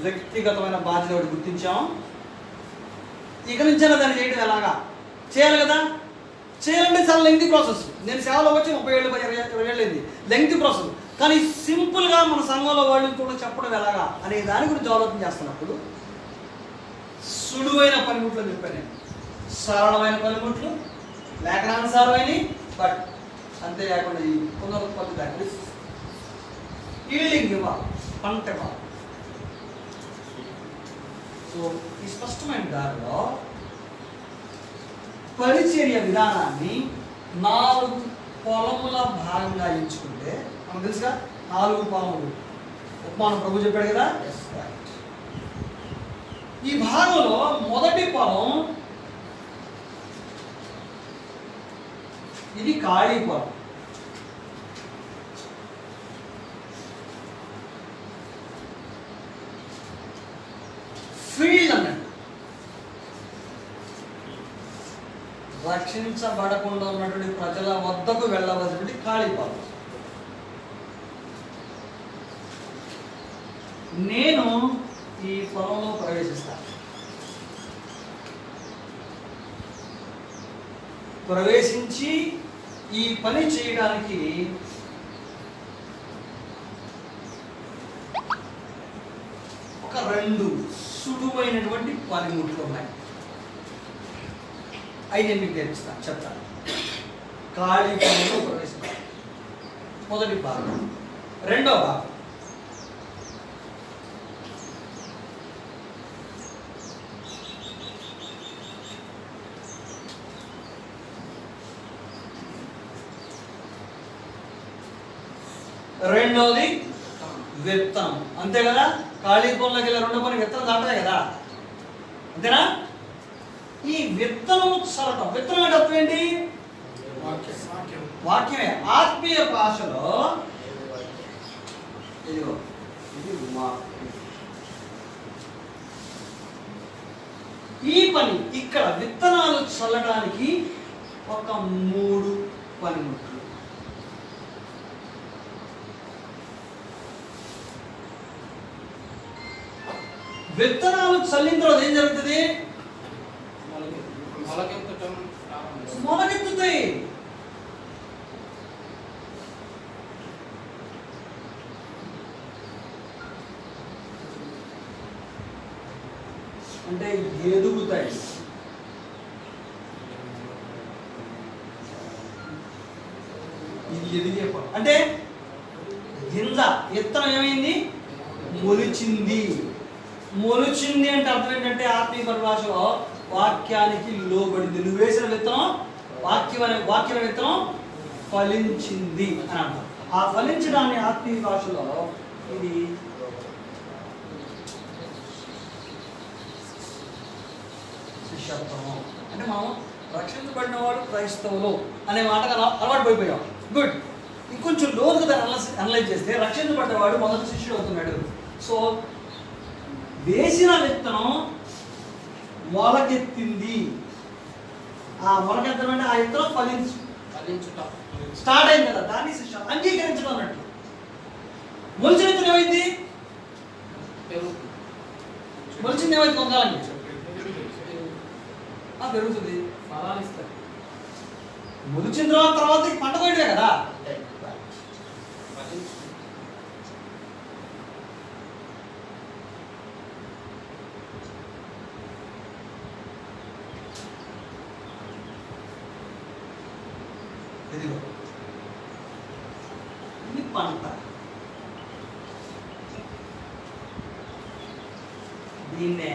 వ్యక్తిగతమైన బాధ్యత ఒకటి గుర్తించాం. ఇక నుంచైనా దాన్ని చేయడం ఎలాగా చేయాలి కదా. చేయాలంటే చాలా లెంగ్తీ ప్రాసెస్. నేను సేవలో వచ్చి 30 ఏళ్ళు 20 ఏళ్ళు అయింది, లెంగ్తీ ప్రాసెస్. కానీ సింపుల్గా మన సంఘంలో వాళ్ళు కూడా చెప్పడం ఎలాగా అనే దాని గురించి ఆలోచన చేస్తున్నప్పుడు సులువైన పనిముట్లు అని చెప్పాను నేను. సరళమైన పనిముట్లు, లేఖనానుసారమైన, బట్ అంతేకాకుండా ఈ పునరుత్పత్తి దాని ఈల్డింగ్ ఇవ్వాలి, పంట ఇవ్వాలి. సో ఈ స్పష్టమైన దారిలో పరిచర్య విధానాన్ని 4 పొలముల భాగంగా ఎంచుకుంటే, మనకు తెలుసుగా 4 పొలములు ఉపమానం ప్రభు చెప్పాడు కదా. ఈ భాగంలో మొదటి పొలం ఇది ఖాళీ పొలం. ఫీల్డ్ అన్నట్టు. రక్షించబడకుండా ఉన్నటువంటి ప్రజల వద్దకు వెళ్ళవలసినటువంటి ఖాళీ పొలం. నేను ఈ పొలంలో ప్రవేశిస్తాను. ప్రవేశించి ఈ పని చేయడానికి ఒక 2 సులువైనటువంటి పనిముట్లు ఉన్నాయి. అవి నేను మీకు నేర్పిస్తాను, చెప్తాను. ఖాళీ పొలంలో ప్రవేశిస్తాను. మొదటి భాగం. రెండో భాగం రెండోది విత్తనం. అంతే కదా. ఖాళీ పొలంలోకి వెళ్ళి రెండో పని విత్తనం దాటాయి కదా, అంతేనా. ఈ విత్తనం చల్లటం. విత్తనం అంటే అర్థం ఏంటి? వాక్యమే. ఆత్మీయ భాషలో ఇది ఈ పని ఇక్కడ విత్తనాలు చల్లడానికి ఒక 3 పనిముట్లు. విత్తనాలు చల్లిన తర్వాత ఏం జరుగుతుంది? మొలకెత్తుతాయి. అంటే ఎదుగుతాయి. ఇది ఎదిగే పని. అంటే గింజ విత్తనం ఏమైంది? మొలిచింది. మొలిచింది అంటే అర్థం ఏంటంటే ఆత్మీయ పరిభాషలో వాక్యానికి లోబడింది. నువ్వు వేసిన విత్తనం వాక్యం విత్తనం ఫలించింది అని అంటారు. ఆ ఫలించడాన్ని ఆత్మీయ భాషలో ఇది శిష్యత్వం. అంటే మనం రక్షించబడిన వాడు క్రైస్తవులు అనే మాటగా అలవాటు పడిపోయాం. గుడ్. ఇంకొంచెం లోతుగా దాన్ని అనలైజ్ చేస్తే రక్షించబడ్డవాడు మొదటి శిష్యుడు అవుతున్నాడు. సో వేసిన విత్తనం మొలకెత్తింది. ఆ మొలకెత్తడం అంటే ఆ విత్తనం ఫలించటం స్టార్ట్ అయింది కదా, దాన్ని శిష్య అంగీకరించడం అన్నట్టు. మొలిచిన విత్తనం ఏమైంది? మొలిచింది ఏమైంది? కొంతకాలంగా పెరుగుతుంది, ఫలాలు ఇస్తారు. మొలిచిన తర్వాత పంట కోయడమే కదా. ఇదిగో ఇది పంట. దీన్నే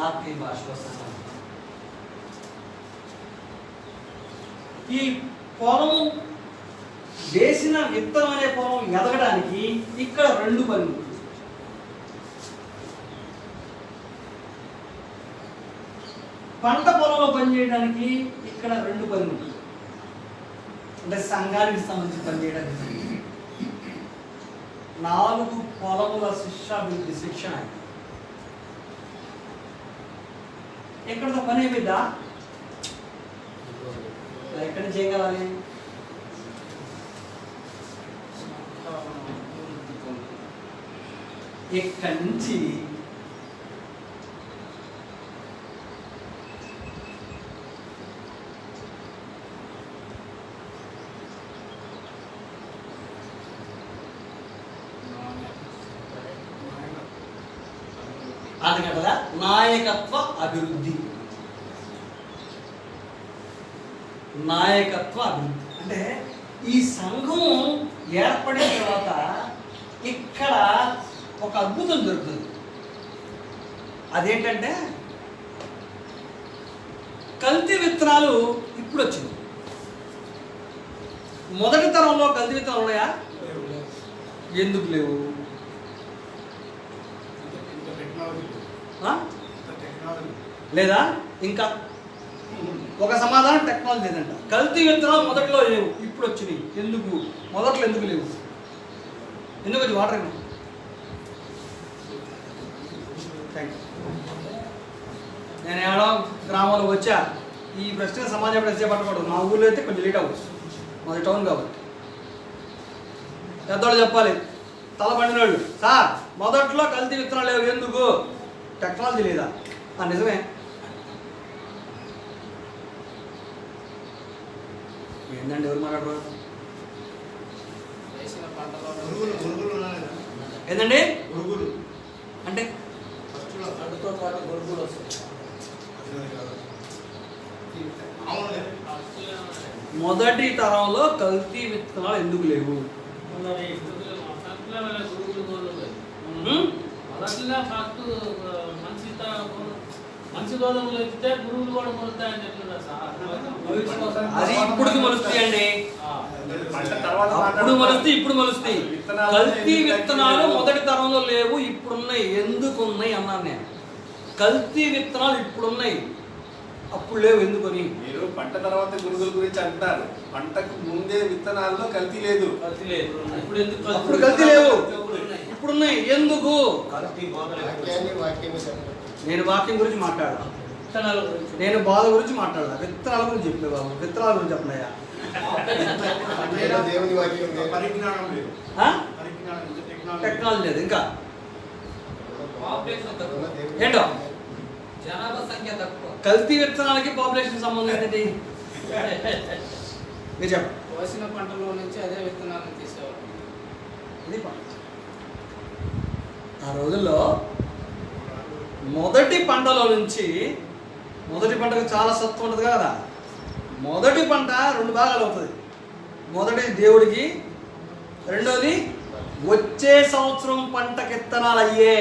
ఆత్మీయ భాషలో ఈ పొలం వేసిన విత్తనం అనే పొలం ఎదగడానికి ఇక్కడ రెండు పనులు. పంట పొలంలో పనిచేయడానికి ఇక్కడ రెండు పనులు. అంటే సంఘానికి సంబంధించి పనిచేయడానికి 4 పొలముల శిష్యాభివృద్ధి శిక్షణ. ఎక్కడితో పని అయిపోద్దా? ఎక్కడి నుంచి చేయగలాలి? ఇక్కడి నుంచి అది కదా నాయకత్వ అభివృద్ధి. నాయకత్వ అభివృద్ధి అంటే ఈ సంఘం ఏర్పడిన తర్వాత ఇక్కడ ఒక అద్భుతం జరుగుతుంది. అదేంటంటే కల్తీ విత్తనాలు ఇప్పుడు వచ్చింది. మొదటి తరంలో కల్తీ విత్తనాలు ఉన్నాయా? ఎందుకు లేవు? లేదా? ఇంకా ఒక సమాధానం టెక్నాలజీ లేదంట. కల్తీ విత్తనాలు మొదట్లో లేవు, ఇప్పుడు వచ్చినాయి. ఎందుకు? మొదట్లో ఎందుకు లేవు? ఎందుకు వచ్చి వాటర్ నేను ఏడో గ్రామంలో వచ్చా. ఈ ప్రశ్న సమాజం ప్రశ్న పట్టకూడదు. మా ఊళ్ళో అయితే కొంచెం లేట్ అవ్వచ్చు, మాది టౌన్ కాబట్టి. పెద్దవాళ్ళు చెప్పాలి, తల పండిన వాళ్ళు, సార్ మొదట్లో కల్తీ విత్తనాలు లేవు ఎందుకు? టెక్నాలజీ లేదా? నిజమే. ఏంటండి ఎవరు మాట్లాడరు? ఏంటండి అంటే మొదటి తరంలో కల్తీ విత్తనాలు ఎందుకు లేవు? మంచి గోధుమలు ఎత్తితే గురువులు కూడా మొలుతాయని చెప్తున్నారు సార్. అది ఇప్పుడు మొలుస్తాయండి. అప్పుడు మొలుస్తాయి, ఇప్పుడు మొలుస్తాయి. కల్తీ విత్తనాలు మొదటి తరంలో లేవు, ఇప్పుడున్నాయి. ఎందుకు ఉన్నాయి అన్నాను నేను. కల్తీ విత్తనాలు ఇప్పుడున్నాయి, అప్పుడు లేవు. ఎందుకని? మీరు పంట తర్వాత గురుగుల గురించి అంటారు. పంటకు ముందే విత్తనాల్లో కల్తీ లేదు. అప్పుడు కల్తీ లేవు, ఇప్పుడున్నాయి. ఎందుకు? నేను వాక్యం గురించి మాట్లాడాలి, నేను బాధ గురించి మాట్లాడాలి. విత్తనాల గురించి చెప్పలే బాబు. విత్తనాల గురించి చెప్పనయ్యా. టెక్నాలజీ లేదు. ఇంకా ఏంటో జనాభా సంఖ్య తక్కువ. కల్తీ విత్తనాలకి పాపులేషన్ సంబంధం ఏంటి? మీరు చెప్పండి. కోసిన పంటలో నుంచి అదే విత్తనాలను తీసేవారు. ఇది ఆ రోజుల్లో మొదటి పంటలో నుంచి, మొదటి పంటకు చాలా సత్వం ఉంటుంది కదా. మొదటి పంట 2 భాగాలు అవుతుంది. మొదటి దేవుడికి, రెండోది వచ్చే సంవత్సరం పంటకి విత్తనాలు అయ్యే.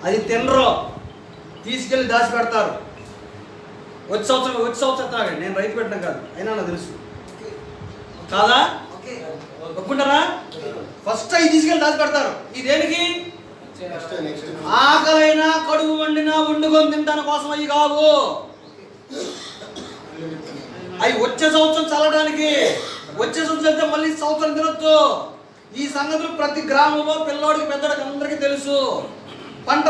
అది తినరు, తీసుకెళ్ళి దాచి పెడతారు. వచ్చే సంవత్సరం తాగండి. నేను రైతు పెట్టడం కాదు, అయినా నాకు తెలుసు కాదా? ఒప్పుకుంటారా? ఫస్ట్ అవి తీసుకెళ్ళి దాచి పెడతారు. ఇది దేనికి? నెక్స్ట్ ఆకలైనా కడుపు వండినా వండుకొని తినడానికి కోసం అవి కావు. అవి వచ్చే సంవత్సరం చల్లడానికి. వచ్చే సంవత్సరం అయితే మళ్ళీ సంవత్సరం తినొచ్చు. ఈ సంగతులు ప్రతి గ్రామంలో పిల్లోడికి పెద్దోడికి అందరికీ తెలుసు. పంట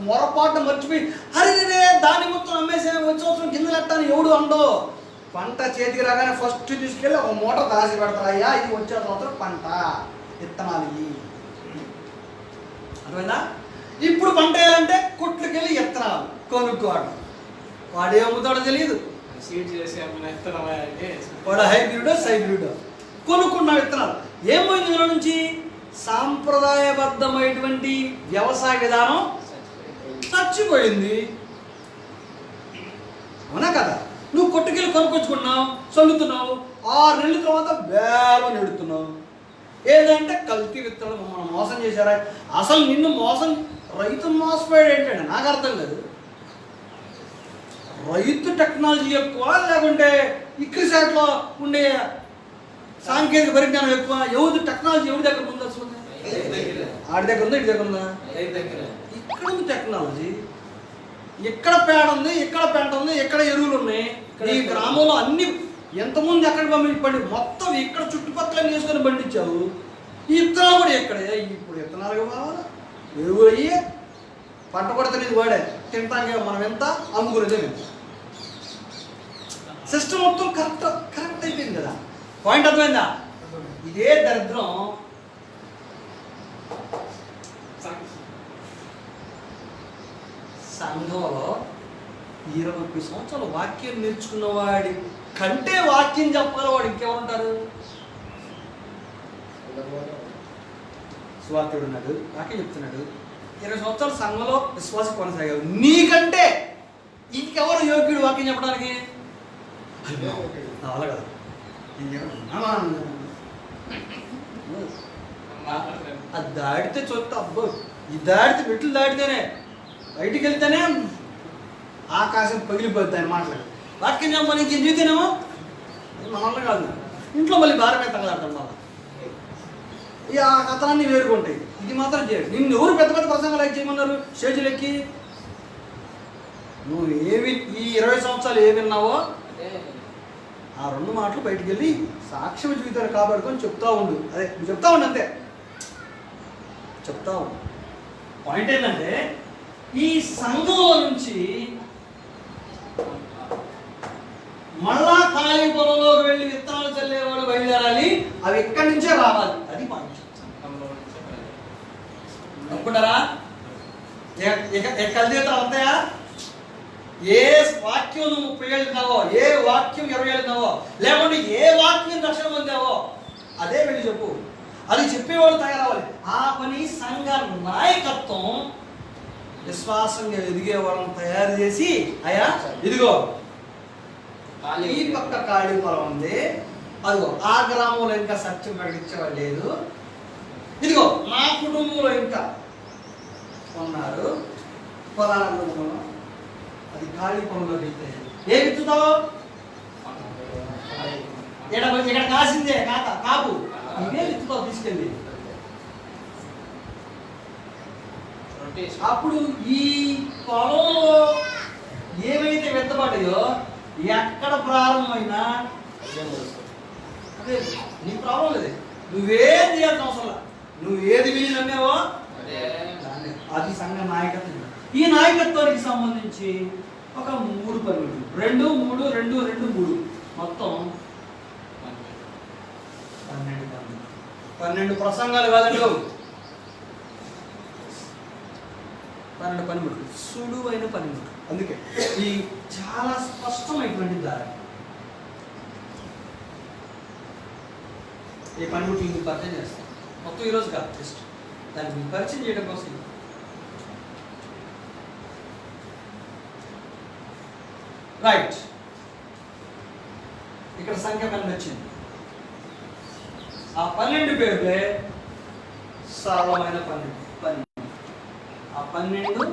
మొరపాటు మర్చిపోయి అరే దాన్ని మొత్తం అమ్మేసే వచ్చే సంవత్సరం కింద లెట్టాను ఎవడు అండో. పంట చేతికి రాగానే ఫస్ట్ తీసుకెళ్ళి ఒక మూట దాచి పెడతారు. అయ్యా ఇది వచ్చే సంవత్సరం పంట విత్తనాలు ఇవి. అర్థమైందా? ఇప్పుడు పంట వేయాలంటే కొట్లకెళ్ళి విత్తనాలు కొనుక్కోవడం. వాడు ఏమవుతాడో తెలియదు. సీడ్ చేసి అమ్మిన విత్తనమే అంటే వాడు హైబ్రిడ్ కొనుక్కున్న విత్తనాలు ఏమైంది? ఇందులో నుంచి సాంప్రదాయబద్ధమైనటువంటి వ్యవసాయ విధానం చచ్చిపోయింది. అవునా కదా? నువ్వు కొట్టుకెళ్ళి కొనుక్కొచ్చుకున్నావు, చల్లుతున్నావు, 6 నెలల తర్వాత బేరం నెడుతున్నావు. ఏదంటే కల్తీ విత్తనాలు మనం మోసం చేశారా? అసలు నిన్ను మోసం రైతు మోసపోయాడు ఏంటంటే నాకు అర్థం లేదు. రైతు టెక్నాలజీ ఎక్కువ లేకుంటే ఇక్రిసాట్లో ఉండే సాంకేతిక పరిజ్ఞానం ఎక్కువ? ఎవరి టెక్నాలజీ ఎవరి దగ్గర ఉంది? అసలు ఆడి దగ్గర ఉందా, ఇటు దగ్గర ఉందా? ఇక్కడ ఉంది టెక్నాలజీ. ఎక్కడ పేడ ఉంది, ఎక్కడ పెంట ఉంది, ఎక్కడ ఎరువులు ఉన్నాయి. ఈ గ్రామంలో అన్ని ఎంతమంది ఎక్కడ పండి మొత్తం ఇక్కడ చుట్టుపక్కల వేసుకొని పండించావు. ఈ విత్తనాలు కూడా ఎక్కడే? ఇప్పుడు విత్తనాలు కావాలా, ఎరువులు అయ్యి పంట కూడా తెలియదు వాడే. తింటానికి మనం ఎంత, అమ్ముకునేదే ఎంత. సిస్టమ్ మొత్తం కరెక్ట్ అయిపోయింది కదా. పాయింట్ అర్థమైందా? ఇదే దరిద్రం సంఘంలో 20 సంవత్సరాలు వాక్యం నేర్చుకున్న వాడి కంటే వాక్యం చెప్పాలి వాడు ఇంకెవరుంటారు? సువార్తుడు ఉన్నాడు, వాక్యం చెప్తున్నాడు. 20 సంవత్సరాలు సంఘంలో విశ్వాసం కొనసాగావు. నీకంటే ఇంకెవరు యోగ్యుడు వాక్యం చెప్పడానికి? అలా కదా. అది దాటితే చూస్తే అబ్బో, ఇది దాటితే మెట్లు దాటితేనే బయటికి వెళ్తేనే ఆకాశం పగిలిపోతాయి మాట్లాడు. వాక్యం చెప్పమని ఇంకేం జీవితేనేమో మనల్ని కాదు, ఇంట్లో మళ్ళీ భారం మీద తగలాడతాం. మళ్ళీ ఇక ఆ కథలన్నీ వేరుకుంటాయి. ఇది మాత్రం చేయడు. నిన్ను ఎవరు పెద్ద పెద్ద ప్రసంగాలు లైక్ చేయమన్నారు? స్టేజ్లు ఎక్కి నువ్వు ఏమి ఈ 20 సంవత్సరాలు ఏమి విన్నావో ఆ 2 మాటలు బయటికి వెళ్ళి సాక్ష్యం జీవితాన్ని కాపాడుకొని చెప్తా ఉండు. అదే నువ్వు చెప్తా ఉండు, అంతే చెప్తా ఉండు. పాయింట్ ఏంటంటే ఈ సంఘంలో నుంచి మళ్ళా ఖాళీ పొలంలోకి వెళ్ళి విత్తనాలు చల్లేవాడు బయలుదేరాలి. అవి ఎక్కడి నుంచే రావాలి. అది పాయింట్. అనుకుంటారా? కల్తీ విత్తనాలు వస్తాయా? ఏ వాక్యం నువ్వు 30 ఏళ్ళు తిన్నావో, ఏ వాక్యం 20 ఏళ్ళు తిన్నావో, లేకుంటే ఏ వాక్యం రక్షణ పొందావో అదే వెళ్ళి చెప్పు. అది చెప్పేవాడు తయారవ్వాలి. ఆ పని సంఘ నాయకత్వం విశ్వాసంగా ఎదిగే వాళ్ళని తయారు చేసి, అయ్యా ఇదిగో ఈ పక్క ఖాళీ పొలం ఉంది, అదిగో ఆ గ్రామంలో ఇంకా సత్యం ప్రకటించేవాళ్ళు లేదు, ఇదిగో నా కుటుంబంలో ఇంకా ఉన్నారు పొలాల కుటుంబంలో, అది ఖాళీ పొలంలో వెళ్తే ఏ విత్తుతావు? ఇక్కడ కాసిందే కాపు, ఇదే విత్తుతావు తీసుకెళ్ళి. అప్పుడు ఈ పొలంలో ఏవైతే విత్తబడ్డాయో ఎక్కడ ప్రారంభమైనా అదే నీ ప్రాబ్లం లేదు. నువ్వేం చేయాల్సిన అవసరం లేదు. నువ్వు ఏది విని నమ్మేవో అది సంఘ నాయకత్వం. ఈ నాయకత్వానికి సంబంధించి ఒక 3 పనులు, 2, 3, 2, 2, 3 మొత్తం 12 పనులు. 12 ప్రసంగాలు కాదండి, 12 పనిముట్లు, సులువైన పనిముట్లు. అందుకే ఈ చాలా స్పష్టమైనటువంటి దారి. ఈ పనిముట్లు మీకు పరిచయం చేస్తాం. మొత్తం ఈరోజు కాదు, జస్ట్ దాన్ని మీకు పరిచయం చేయడం కోసం. రైట్, ఇక్కడ సంఖ్య 12 వచ్చింది. ఆ 12 పేర్లే సరళమైన 12. ఆ 12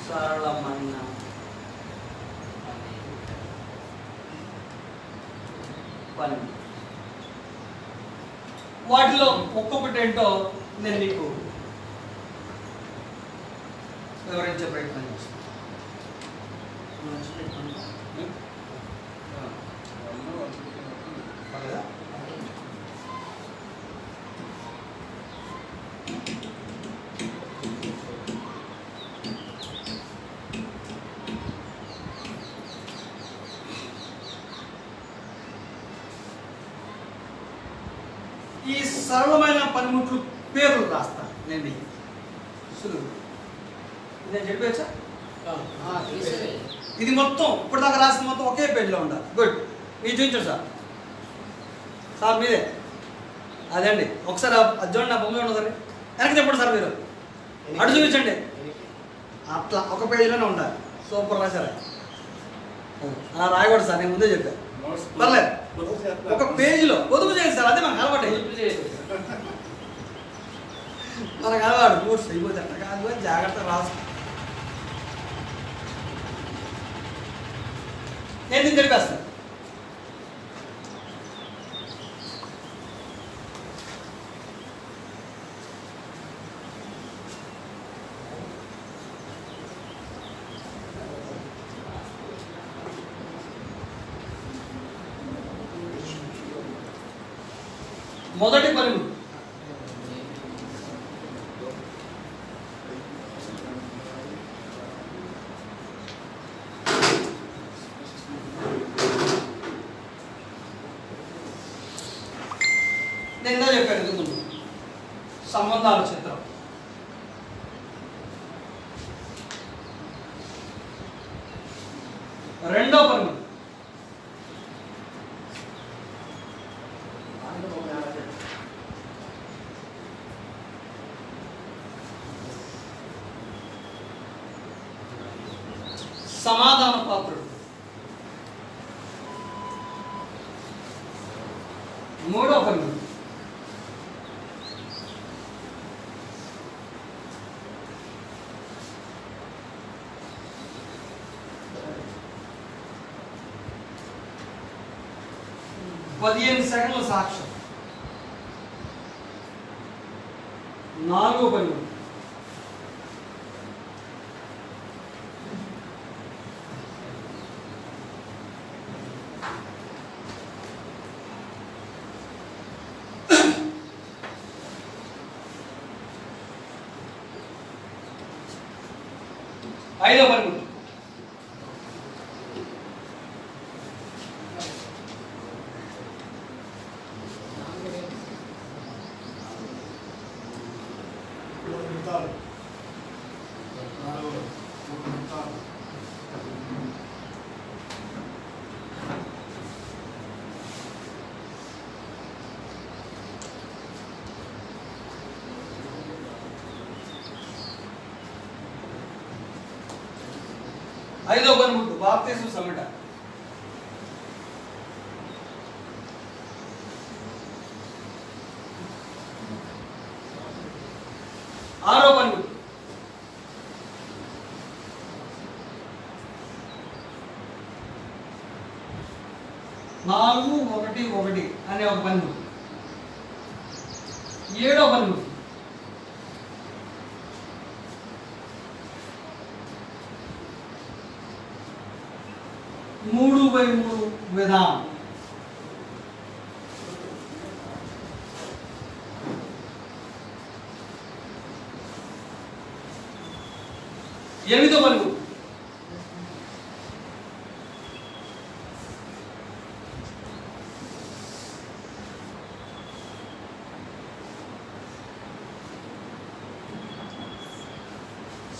సరళమైన పని. వాటిలో ఒక్కొక్కటి ఏంటో నేను మీకు వివరించే ప్రయత్నం చేస్తాను. ఈ సరళమైన పనిముట్లు పేర్లు రాస్తాను నేను. సులువు. నేను చెప్పేచ్చా? ఇది మొత్తం ఇప్పుడు దాకా రాసిన మొత్తం ఒకే పేజీలో ఉండాలి. గుడ్. మీరు చూపించండి సార్. సార్ మీదే అదండి. ఒకసారి అది చూడండి, నా బొమ్మ ఉండదండి. వెనక్కి చెప్పండి సార్. మీరు అటు చూపించండి. అట్లా ఒక పేజీలోనే ఉండాలి. సూపర్ రాశారా? రాయకూడదు సార్, నేను ముందే చెప్పాను. పర్లేదు, ఒక పేజీలో పొదుపు చేయండి సార్. అదే మనకు అలవాటు. మనకు అలవాటు నోట్స్ అయిపోతే అట్లా కాదు అని జాగ్రత్తగా రాసు. నేను దీన్ని చెప్పేస్తాను. మొదటి పనిముట్టు నేను ఇందా చెప్పాను ఇంతకు ముందు, సంబంధాల చిత్రం. రెండో పనిముట్టు సమాధాన పాత్రుడు. మూడో పనిముట్టు పదిహేను సెకండ్ల సాక్ష్యం. నాలుగో పనిముట్టు ఐదో పనిముట్టు ఐదో పనిముట్టు బాప్తిస్మ సమిట. ఆరో పనిముట్టు నాలుగు ఒకటి ఒకటి అనే ఒక పనిముట్టు. ఏడో పనిముట్టు మూడు బై మూడు విధానం. ఎనిమిదో పనిముట్టు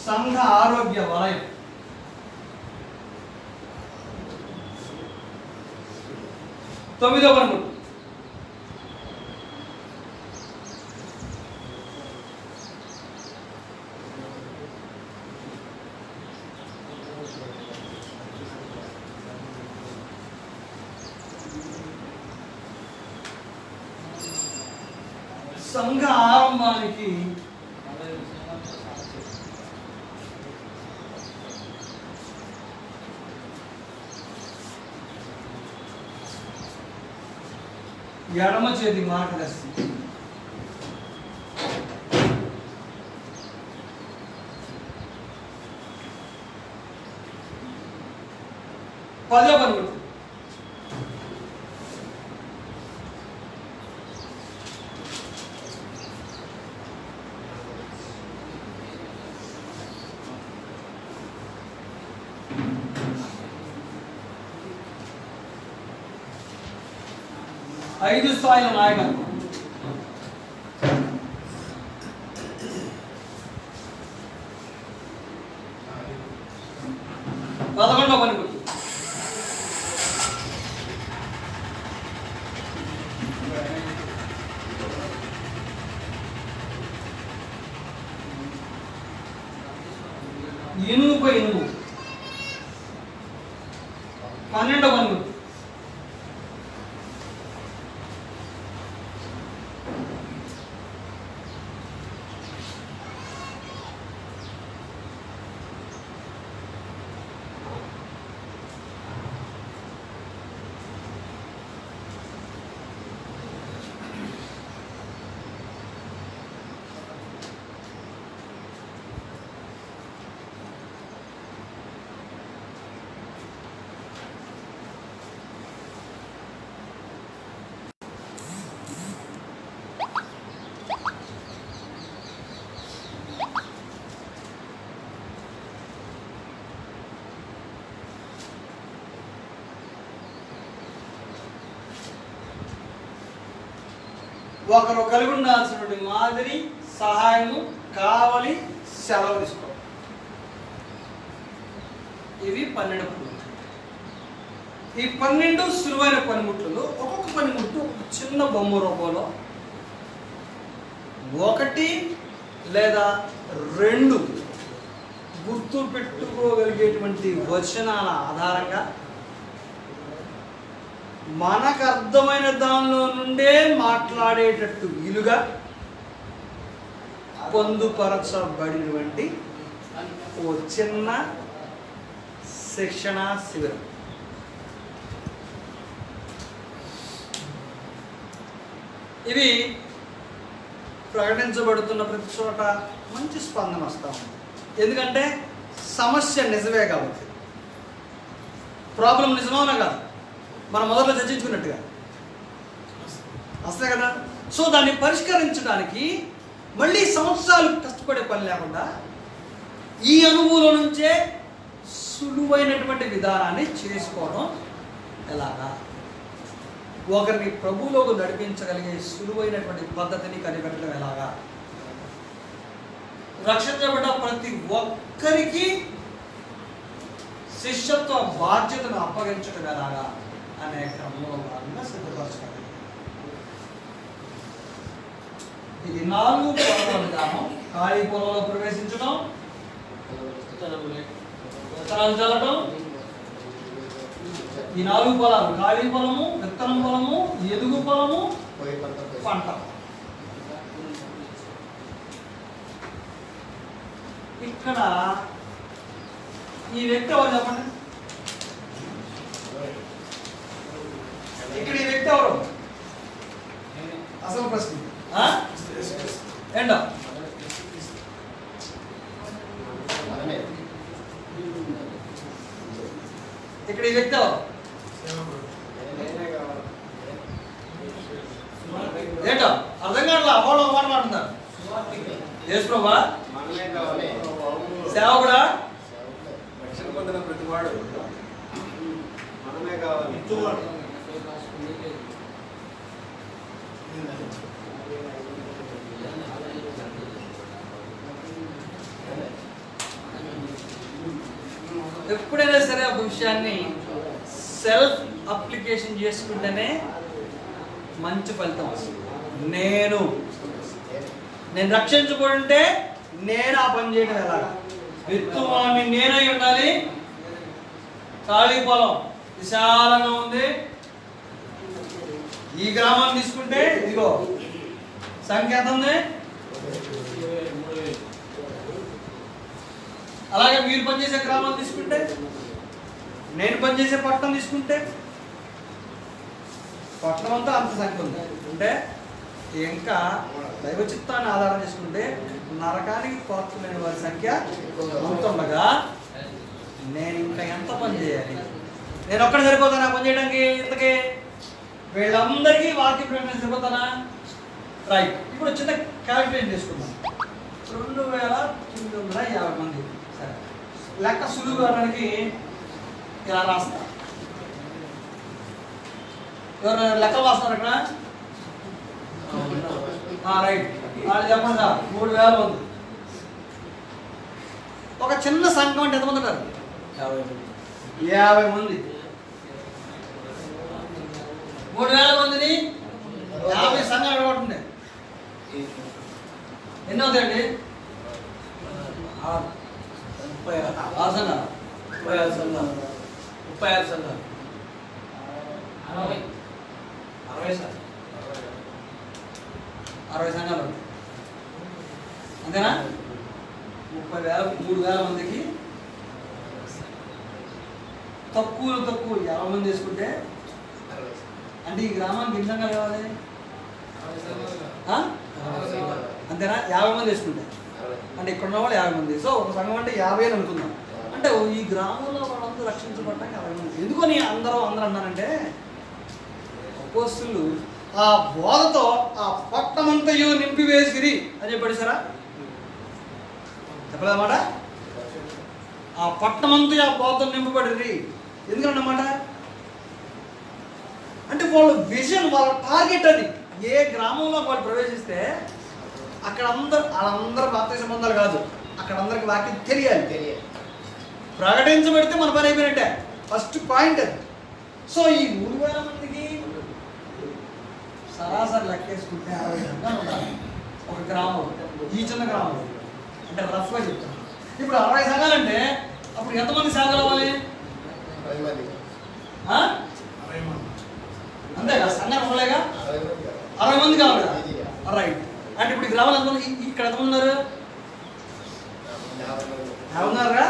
సంఘ ఆరోగ్య వలయం. తొమ్మిదో పనిముట్టు సంఘ ఆరంభానికి ఎడమ చేతి మార్గదర్శి. 10వ పనిముట్టు. ఐదు స్థాయిల నాయకత్వం. పదకొండవ పనిముట్టు. ఇనుముపై ఇనుము. 12వ పనిముట్టు. ఒకరు కలిగి ఉండాల్సినటువంటి మాదిరి, సహాయము, కావలి, సెలవు తీసుకోవడం. ఇవి 12 పనిముట్లు. ఈ 12 సులువైన పనిముట్లలో ఒక్కొక్క పనిముట్టు ఒక చిన్న బొమ్మ రూపంలో 1 లేదా 2 గుర్తు పెట్టుకోగలిగేటువంటి వచనాల ఆధారంగా మనకు అర్థమైన దానిలో నుండే మాట్లాడేటట్టు వీలుగా పొందుపరచబడినటువంటి ఓ చిన్న శిక్షణ శిబిరం. ఇవి ప్రకటించబడుతున్న ప్రతి చోట మంచి స్పందన వస్తూ ఉంది. ఎందుకంటే సమస్య నిజమే కాబట్టి, ప్రాబ్లం నిజమవునా కాదు, మనం మొదట్లో చర్చించుకున్నట్టుగా వస్తాయి కదా. సో దాన్ని పరిష్కరించడానికి మళ్ళీ సంవత్సరాలు కష్టపడే పని లేకుండా ఈ అనుభవంలో నుంచే సులువైనటువంటి విధానాన్ని చేసుకోవడం ఎలాగా, ఒకరిని ప్రభువులోకి నడిపించగలిగే సులువైనటువంటి పద్ధతిని కనిపెట్టడం ఎలాగా, రక్షించబడ్డ ప్రతి ఒక్కరికి శిష్యత్వ బాధ్యతను అప్పగించడం ఎలాగా అనే క్రమంలో భాగంగా సిద్ధపరచాలి. ఇది 4 పొలాల విధానం. ఖాళీ పొలంలో ప్రవేశించడం, విత్తనాలు చల్లడం. ఈ 4 పొలాలు: ఖాళీ పొలము, విత్తనం పొలము, ఎదుగు పొలము, పంట. ఇక్కడ ఈ వ్యక్తి ఎవరు చెప్పండి? ఇక్కడ ఈ వ్యక్తి ఎవరు? అసలు ప్రశ్న ఏంటో. ఇక్కడ ఈ వ్యక్తి ఎవరు? ఏంటో అర్థం కావట్లా. అవ్వడం మాట మాట్లాడుతున్నారు. యేసు ప్రభువా? సేవకుడా? రక్షణ పొందిన ప్రతివాడు మనమే కావాలి. ఎప్పుడైనా సరే ఒక విషయాన్ని సెల్ఫ్ అప్లికేషన్ చేసుకుంటేనే మంచి ఫలితం వస్తుంది. నేను రక్షించబడుంటే నేను ఆ పని చేయడం ఎలాగా? విత్తువాన్ని నేనై ఉండాలి. ఖాళీ పొలం విశాలంగా ఉంది. ఈ గ్రామాన్ని తీసుకుంటే ఇదిగో సంఖ్య ఎంత ఉంది? అలాగే మీరు పనిచేసే గ్రామాలు తీసుకుంటే, నేను పనిచేసే పట్టణం తీసుకుంటే పట్టణం అంతా అంత సంఖ్య ఉంది. అంటే ఇంకా దైవ చిత్తాన్ని ఆధారం చేసుకుంటే నరకానికి పాత్రలేని వారి సంఖ్య అంత ఉండగా నేను ఇంకా ఎంత పని చేయాలి? నేను ఒక్కడ సరిపోతానా పని చేయడానికి? ఇంతకీ వీళ్ళందరికీ వాక్య ప్రకటన సరిపోతానా? రైట్. ఇప్పుడు చిన్న క్యాలిక్యులేషన్ చేసుకుందాం. 2950 మంది. సరే, లెక్క సులువు అనడానికి ఇలా రాస్తా. ఎవరు లెక్కలు రాస్తున్నారు ఇక్కడ? రైట్. వాళ్ళు చెప్పండి సార్. 3000 మంది. ఒక చిన్న సంఘం అంటే ఎంతమంది ఉంటారు? 50 మంది. 3000 మందిని 50 సంఘాలు అడగొట్టుండే ఎన్ని అవుతాయండి? 6 సంఘాలు. 36 సంఘాలు. 36 సంఘాలు. 60 సార్. 60 సంఘాలు అంతేనా? 30,000 మందికి తక్కువ 50 మంది తీసుకుంటే అంటే ఈ గ్రామానికి ఎన్ని సంఘాలు కావాలి? అంతేనా? 50 మంది తీసుకుంటే అంటే ఇక్కడ ఉన్న వాళ్ళు 50 మంది. సో ఒక సంఘం అంటే 50 అని అనుకుందాం. అంటే ఈ గ్రామంలో వాళ్ళందరూ రక్షించబడ్డాక 50 మంది. ఎందుకని అందరూ అన్నారంటే అపోస్తలులు ఆ బోధతో ఆ పట్టణమంతయు నింపివేసిరి అని చెప్పాడు సరా? చెప్పలేదన్నమాట. ఆ పట్టణమంతయు ఆ బోధతో నింపబడిరి. ఎందుకన్నమాట అంటే వాళ్ళ విజన్, వాళ్ళ టార్గెట్ అది. ఏ గ్రామంలో వాళ్ళు ప్రవేశిస్తే అక్కడ వాళ్ళందరూ బాప్తిస్మ పొందాలి కాదు, అక్కడ అందరికి వాక్యం తెలియాలి. ప్రకటించబడితే మన పని అయిపోయినట్టే. ఫస్ట్ పాయింట్ అది. సో ఈ 3000 మందికి సరాసరి లెక్కేసుకుంటే 60 సంఘాలు ఉండాలి ఒక గ్రామం. ఈ చిన్న గ్రామం అంటే రఫ్గా చెప్తాను. ఇప్పుడు 60 సంఘాలు అంటే అప్పుడు ఎంతమంది సేవలు అవ్వాలి? అంతేగా? సంఘాలు అవ్వలేగా? 60 మంది కావాలి కదా? రైట్. అంటే ఇప్పుడు ఈ గ్రామాలు ఎంతమంది? ఇక్కడ ఎంతమంది ఉన్నారు? ఉన్నారా?